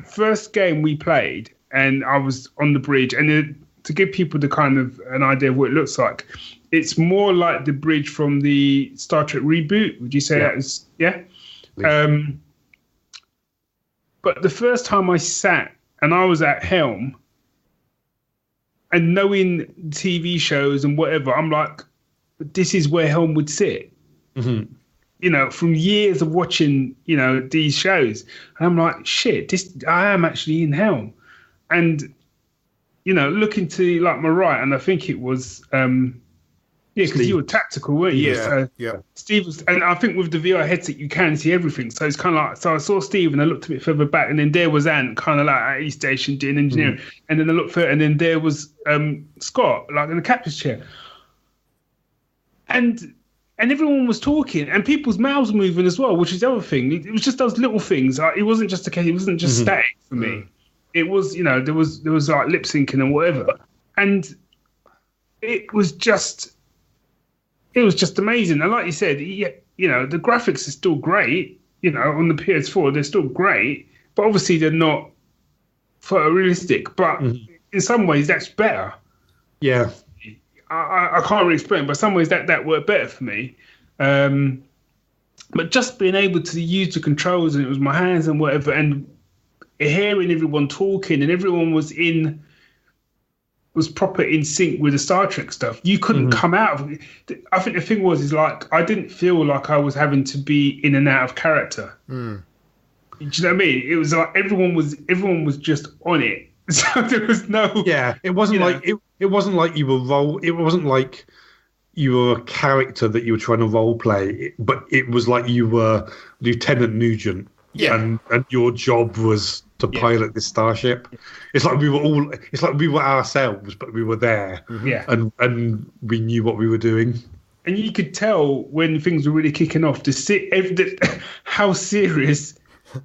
first game we played, and I was on the bridge, and to give people the kind of an idea of what it looks like, it's more like the bridge from the Star Trek reboot. Would you say that is? Yeah. But the first time I sat and I was at helm, and knowing TV shows and whatever, I'm like, this is where helm would sit. Mm-hmm. From years of watching, these shows. And I'm like, shit, I am actually in helm. And, looking to like my right, and I think it was, because you were tactical, weren't you? Yeah. Steve was, and I think with the VR headset you can see everything. So it's kind of like, so I saw Steve and I looked a bit further back, and then there was Ant, kind of like at E Station doing engineering, and then I looked further, and then there was Scott, like in the captain's chair, and everyone was talking, and people's mouths were moving as well, which is the other thing. It was just those little things. It wasn't just it wasn't just static for me. It was, there was like lip syncing and whatever, and it was just amazing. And like you said, the graphics are still great. On the PS4, they're still great, but obviously they're not photorealistic. But in some ways, that's better. Yeah, I can't really explain, but in some ways that worked better for me. But just being able to use the controls, and it was my hands and whatever, and hearing everyone talking, and everyone was proper in sync with the Star Trek stuff. You couldn't come out of it. I think the thing is like, I didn't feel like I was having to be in and out of character. Do you know what I mean? It was like everyone was just on it. So there was no. Yeah, it wasn't like it wasn't like you were It wasn't like you were a character that you were trying to role play, but it was like you were Lieutenant Nugent. Yeah, and your job was to pilot this starship. It's like we were ourselves, but we were there. Yeah, and we knew what we were doing. And you could tell when things were really kicking off to see how serious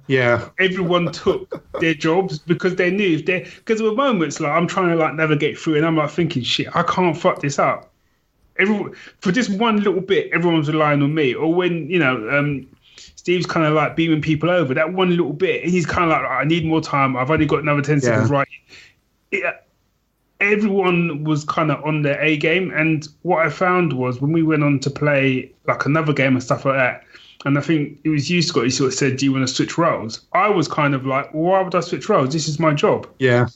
everyone took their jobs, because they knew because there were moments like I'm trying to like navigate through, and I'm like thinking, shit, I can't fuck this up. For just one little bit, everyone's relying on me. Or when Steve's kind of like beaming people over, that one little bit, and he's kind of like, I need more time. I've only got another 10 seconds right. Everyone was kind of on their A game. And what I found was when we went on to play like another game and stuff like that, and I think it was you, Scott, you sort of said, do you want to switch roles? I was kind of like, well, why would I switch roles? This is my job. Yeah.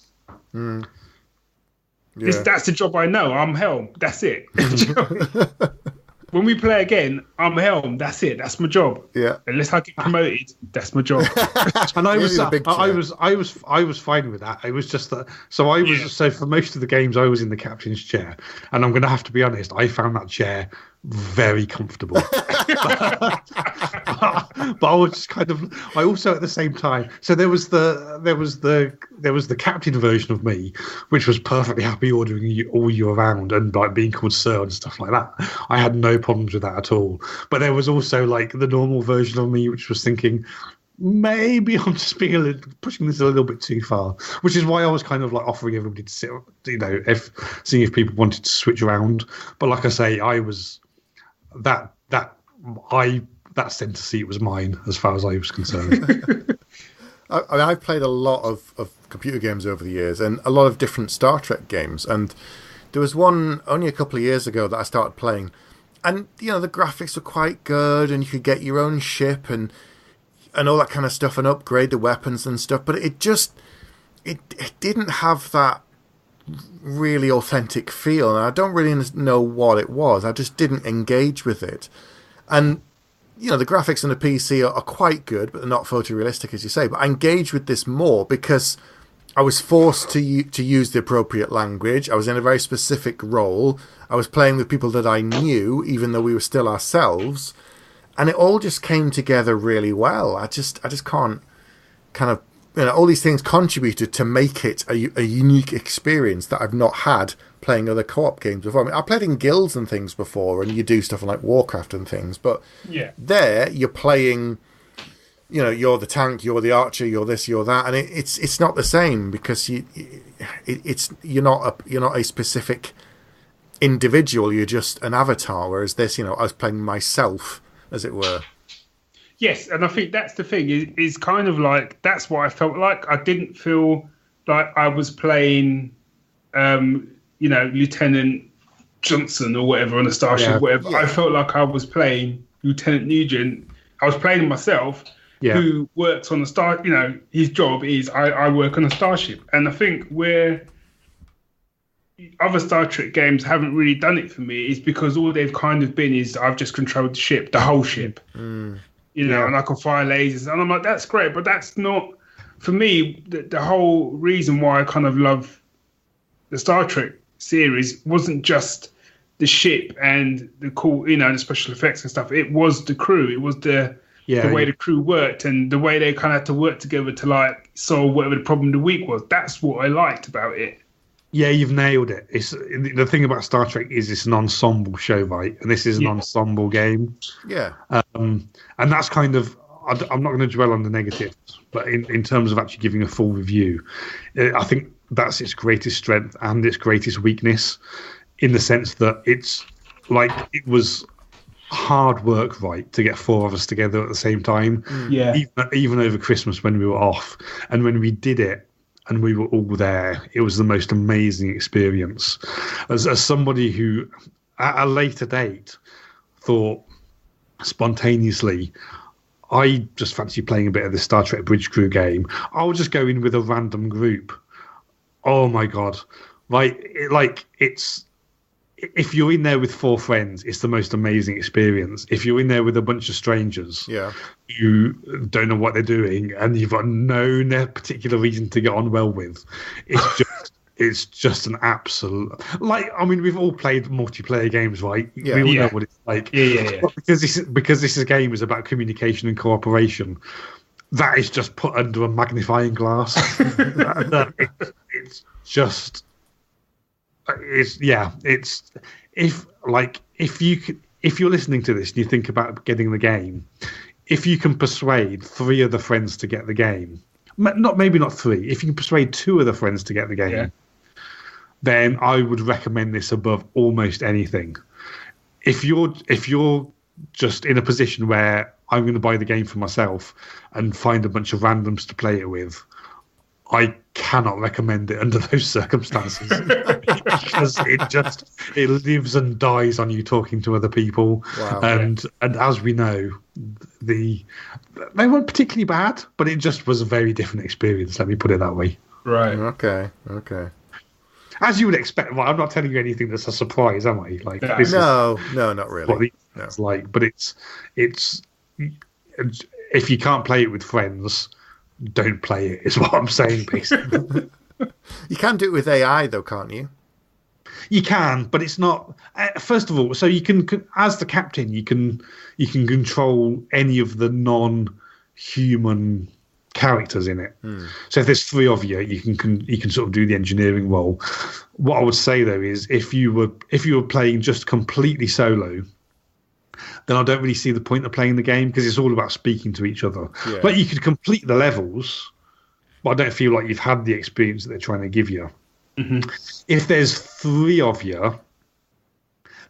That's the job I know. I'm helm. That's it. When we play again, I'm helm. That's it. That's my job. Yeah. Unless I get promoted, that's my job. And I was fine with that. It was just that. So I was so for most of the games I was in the captain's chair, and I'm going to have to be honest. I found that chair very comfortable. But I was just kind of. I also at the same time. So there was the captain version of me, which was perfectly happy ordering all year round and like being called sir and stuff like that. I had no problems with that at all. But there was also like the normal version of me, which was thinking, maybe I'm just pushing this a little bit too far, which is why I was kind of like offering everybody to sit, seeing if people wanted to switch around. But like I say, I was that center seat was mine as far as I was concerned. I've played a lot of computer games over the years and a lot of different Star Trek games. And there was one only a couple of years ago that I started playing. And, the graphics were quite good and you could get your own ship and all that kind of stuff and upgrade the weapons and stuff. But it didn't have that really authentic feel. And I don't really know what it was. I just didn't engage with it. And the graphics on the PC are quite good, but they're not photorealistic, as you say. But I engaged with this more because I was forced to use the appropriate language. I was in a very specific role. I was playing with people that I knew, even though we were still ourselves. And it all just came together really well. I just can't kind of... all these things contributed to make it a unique experience that I've not had playing other co-op games before. I mean, I played in guilds and things before, and you do stuff like Warcraft and things, but there you're playing, you're the tank, you're the archer, you're this, you're that, and it's not the same because you're not a specific individual. You're just an avatar. Whereas this, I was playing myself, as it were. Yes, and I think that's the thing. Is kind of like that's what I felt like. I didn't feel like I was playing. Lieutenant Johnson or whatever on a starship, whatever. Yeah. I felt like I was playing Lieutenant Nugent. I was playing myself, who works on a star. His job is I work on a starship, and I think where other Star Trek games haven't really done it for me is because all they've kind of been is I've just controlled the ship, the whole ship, and I can fire lasers, and I'm like, that's great, but that's not for me. The whole reason why I kind of love the Star Trek series wasn't just the ship and the cool, the special effects and stuff. It was the crew. It was the way the crew worked and the way they kind of had to work together to like solve whatever the problem of the week was. That's what I liked about it. Yeah, you've nailed it. It's the thing about Star Trek is it's an ensemble show, right? And this is an ensemble game. Yeah. And that's kind of, I'm not going to dwell on the negatives, but in terms of actually giving a full review, I think that's its greatest strength and its greatest weakness, in the sense that it's like it was hard work, right, to get four of us together at the same time. Yeah. Even over Christmas when we were off, and when we did it and we were all there, it was the most amazing experience. As somebody who, at a later date, thought spontaneously, I just fancy playing a bit of the Star Trek Bridge Crew game. I'll just go in with a random group. Oh my God. It's if you're in there with four friends, it's the most amazing experience. If you're in there with a bunch of strangers you don't know what they're doing and you've got no particular reason to get on well with, it's just an absolute, we've all played multiplayer games, right? We all know what it's like. But because this game is about communication and cooperation, that is just put under a magnifying glass. If you're listening to this and you think about getting the game, if you can persuade three of the friends to get the game, maybe not three, if you can persuade two of the friends to get the game, then I would recommend this above almost anything. If you're just in a position where I'm going to buy the game for myself and find a bunch of randoms to play it with, I cannot recommend it under those circumstances. Because it lives and dies on you talking to other people. Wow, and as we know, they weren't particularly bad, but it just was a very different experience, let me put it that way. Right. Okay. As you would expect. Well, I'm not telling you anything that's a surprise, am I? No, not really. It's like, but it's if you can't play it with friends, don't play it, is what I'm saying, basically. You can do it with AI, though, can't you? You can, but it's not. First of all, so you can, as the captain, you can control any of the non-human characters in it. So if there's 3 of you, you can sort of do the engineering role. What I would say though is if you were playing just completely solo, then I don't really see the point of playing the game because it's all about speaking to each other. Yeah. But you could complete the levels, but I don't feel like you've had the experience that they're trying to give you. If there's 3 of you,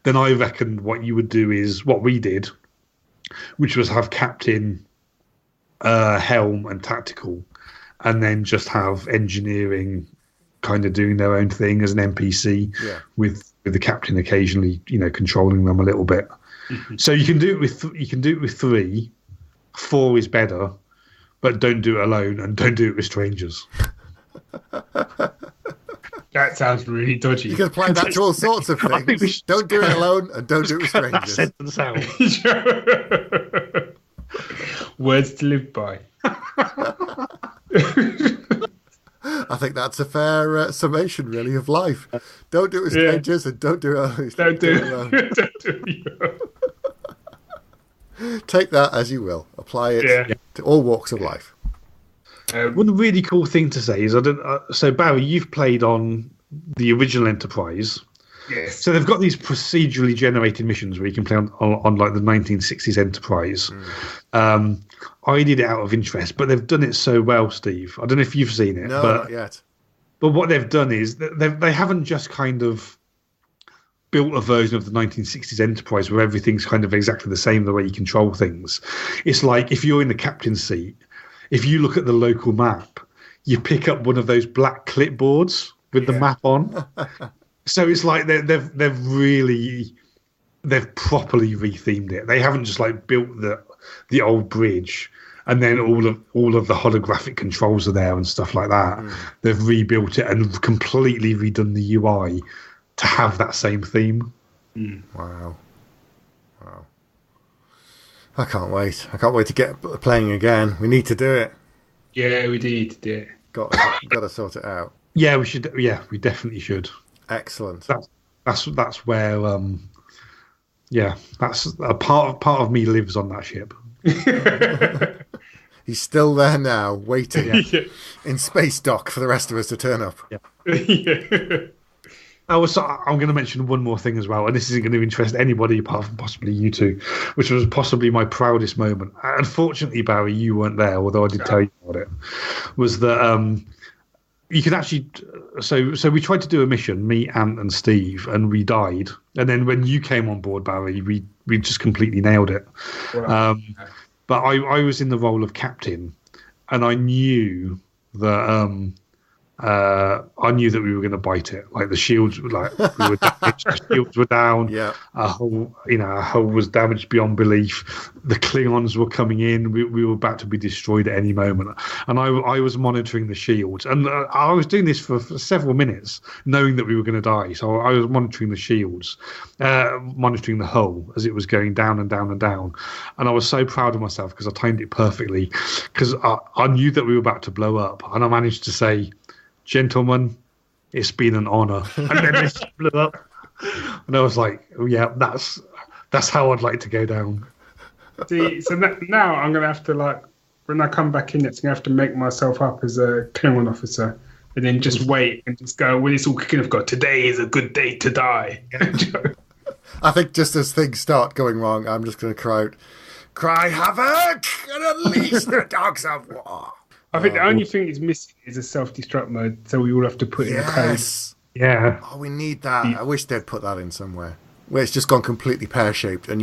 then I reckon what you would do is what we did, which was have captain, helm, and tactical, and then just have engineering kind of doing their own thing as an NPC, with the captain occasionally, controlling them a little bit. So you can do it with 3. 4 is better, but don't do it alone and don't do it with strangers. That sounds really dodgy. You can apply that to all sorts of things. Don't do it alone and don't do it with strangers. Sentence out. Words to live by. I think that's a fair summation, really, of life. Don't do it with strangers and don't do it alone. Don't do it alone. Don't do it. Take that as you will. Apply it to all walks of life. One really cool thing to say is so Barry, you've played on the original Enterprise. Yes. So they've got these procedurally generated missions where you can play on like the 1960s Enterprise. I did it out of interest, but they've done it so well, Steve. I don't know if you've seen it. No, not yet. But what they've done is they haven't just kind of built a version of the 1960s Enterprise where everything's kind of exactly the same, the way you control things. It's like if you're in the captain's seat, if you look at the local map, you pick up one of those black clipboards with the map on. So it's like they've properly rethemed it. They haven't just like built the old bridge and then all of the holographic controls are there and stuff like that. They've rebuilt it and completely redone the UI to have that same theme. Wow. I can't wait. I can't wait to get playing again. We need to do it. Yeah, we need to do it. Got to sort it out. Yeah, we should. Yeah, we definitely should. Excellent. That's where. That's a part of me lives on that ship. He's still there now, waiting in space dock for the rest of us to turn up. Yeah. I'm going to mention one more thing as well, and this isn't going to interest anybody apart from possibly you two, which was possibly my proudest moment. Unfortunately, Barry, you weren't there, although I did tell you about it. Was that you could actually? So we tried to do a mission, me, Ant, and Steve, and we died. And then when you came on board, Barry, we just completely nailed it. Right. But I was in the role of captain, and I knew that. I knew that we were going to bite it. Like the shields, we were damaged. The shields were down. Yeah, our hull was damaged beyond belief. The Klingons were coming in. We were about to be destroyed at any moment. And I was monitoring the shields, and I was doing this for several minutes, knowing that we were going to die. So I was monitoring the shields, monitoring the hull as it was going down and down and down. And I was so proud of myself because I timed it perfectly. Because I knew that we were about to blow up, and I managed to say, "Gentlemen, it's been an honor." And then it blew up. And I was like, oh, yeah, that's how I'd like to go down. See, so now I'm going to have to, like, when I come back in, it's going to have to make myself up as a Klingon officer and then just wait and just go, well, it's all kicking off. Today is a good day to die. I think just as things start going wrong, I'm just going to cry havoc and unleash the dogs of war. I think the only thing that's missing is a self-destruct mode, so we all have to put in a code. Yeah. Oh, we need that. I wish they'd put that in somewhere. Where it's just gone completely pear-shaped, and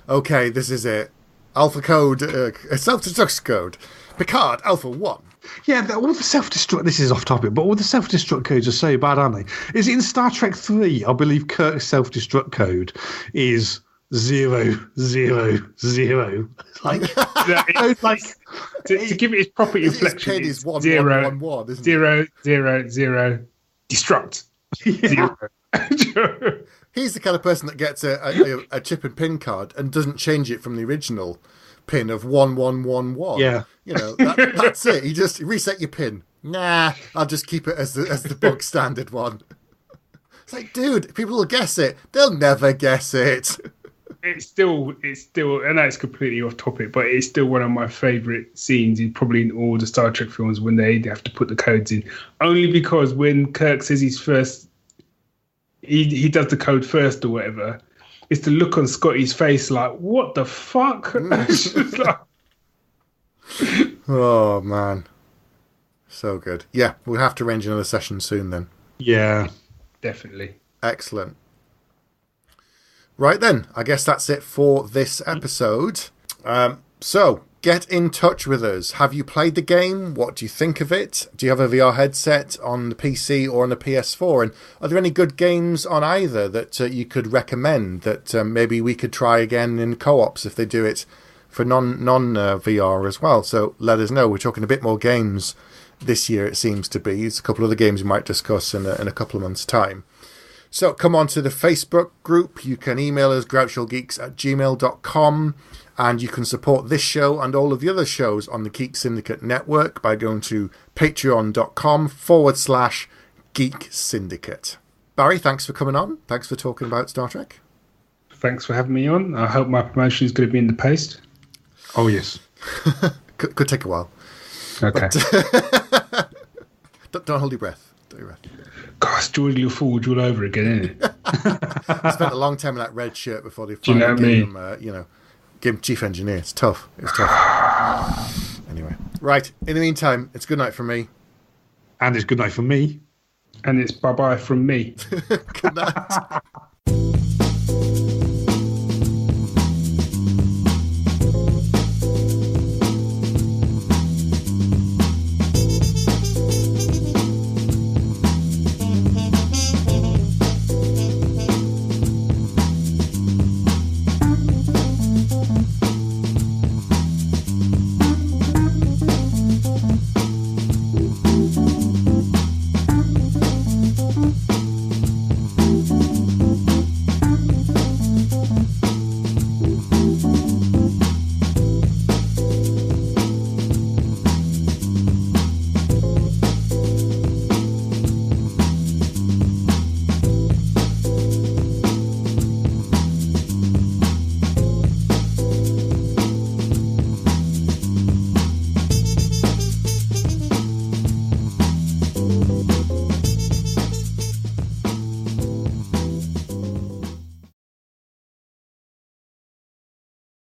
okay, this is it. Alpha code, self-destruct code. Picard, Alpha 1. Yeah, all the self-destruct... This is off-topic, but all the self-destruct codes are so bad, aren't they? Is it in Star Trek 3, I believe Kirk's self-destruct code is 000. Like, to give it its proper inflection, is 1111, isn't it? 000 destruct. 0. He's the kind of person that gets a chip and pin card and doesn't change it from the original pin of 1111. Yeah, that's it. You just reset your pin. Nah, I'll just keep it as the bog standard one. It's like, dude, people will guess it. They'll never guess it. It's still. I know it's completely off topic, but it's still one of my favourite scenes. Probably in all the Star Trek films when they have to put the codes in. Only because when Kirk says he's first, he does the code first or whatever. It's the look on Scotty's face, like, what the fuck? It's just like... Oh man, so good. Yeah, we'll have to arrange another session soon then. Yeah, definitely. Excellent. Right then, I guess that's it for this episode. So, get in touch with us. Have you played the game? What do you think of it? Do you have a VR headset on the PC or on the PS4? And are there any good games on either that you could recommend that maybe we could try again in co-ops if they do it for non-VR as well? So let us know. We're talking a bit more games this year, it seems to be. There's a couple of the games we might discuss in a couple of months' time. So come on to the Facebook group. You can email us grouchogeeks@gmail.com, and you can support this show and all of the other shows on the Geek Syndicate network by going to patreon.com/Geek Syndicate. Barry, thanks for coming on. Thanks for talking about Star Trek. Thanks for having me on. I hope my promotion is going to be in the post. Oh, yes. Could take a while. Okay. But don't hold your breath. Don't hold your breath. Gosh, Geordie LaForge all over again, isn't it? I spent a long time in that red shirt before they Do you know finally what I mean? gave him chief engineer. It's tough. It's tough. Anyway. Right. In the meantime, it's good night from me. And it's good night from me. And it's bye-bye from me. Good night.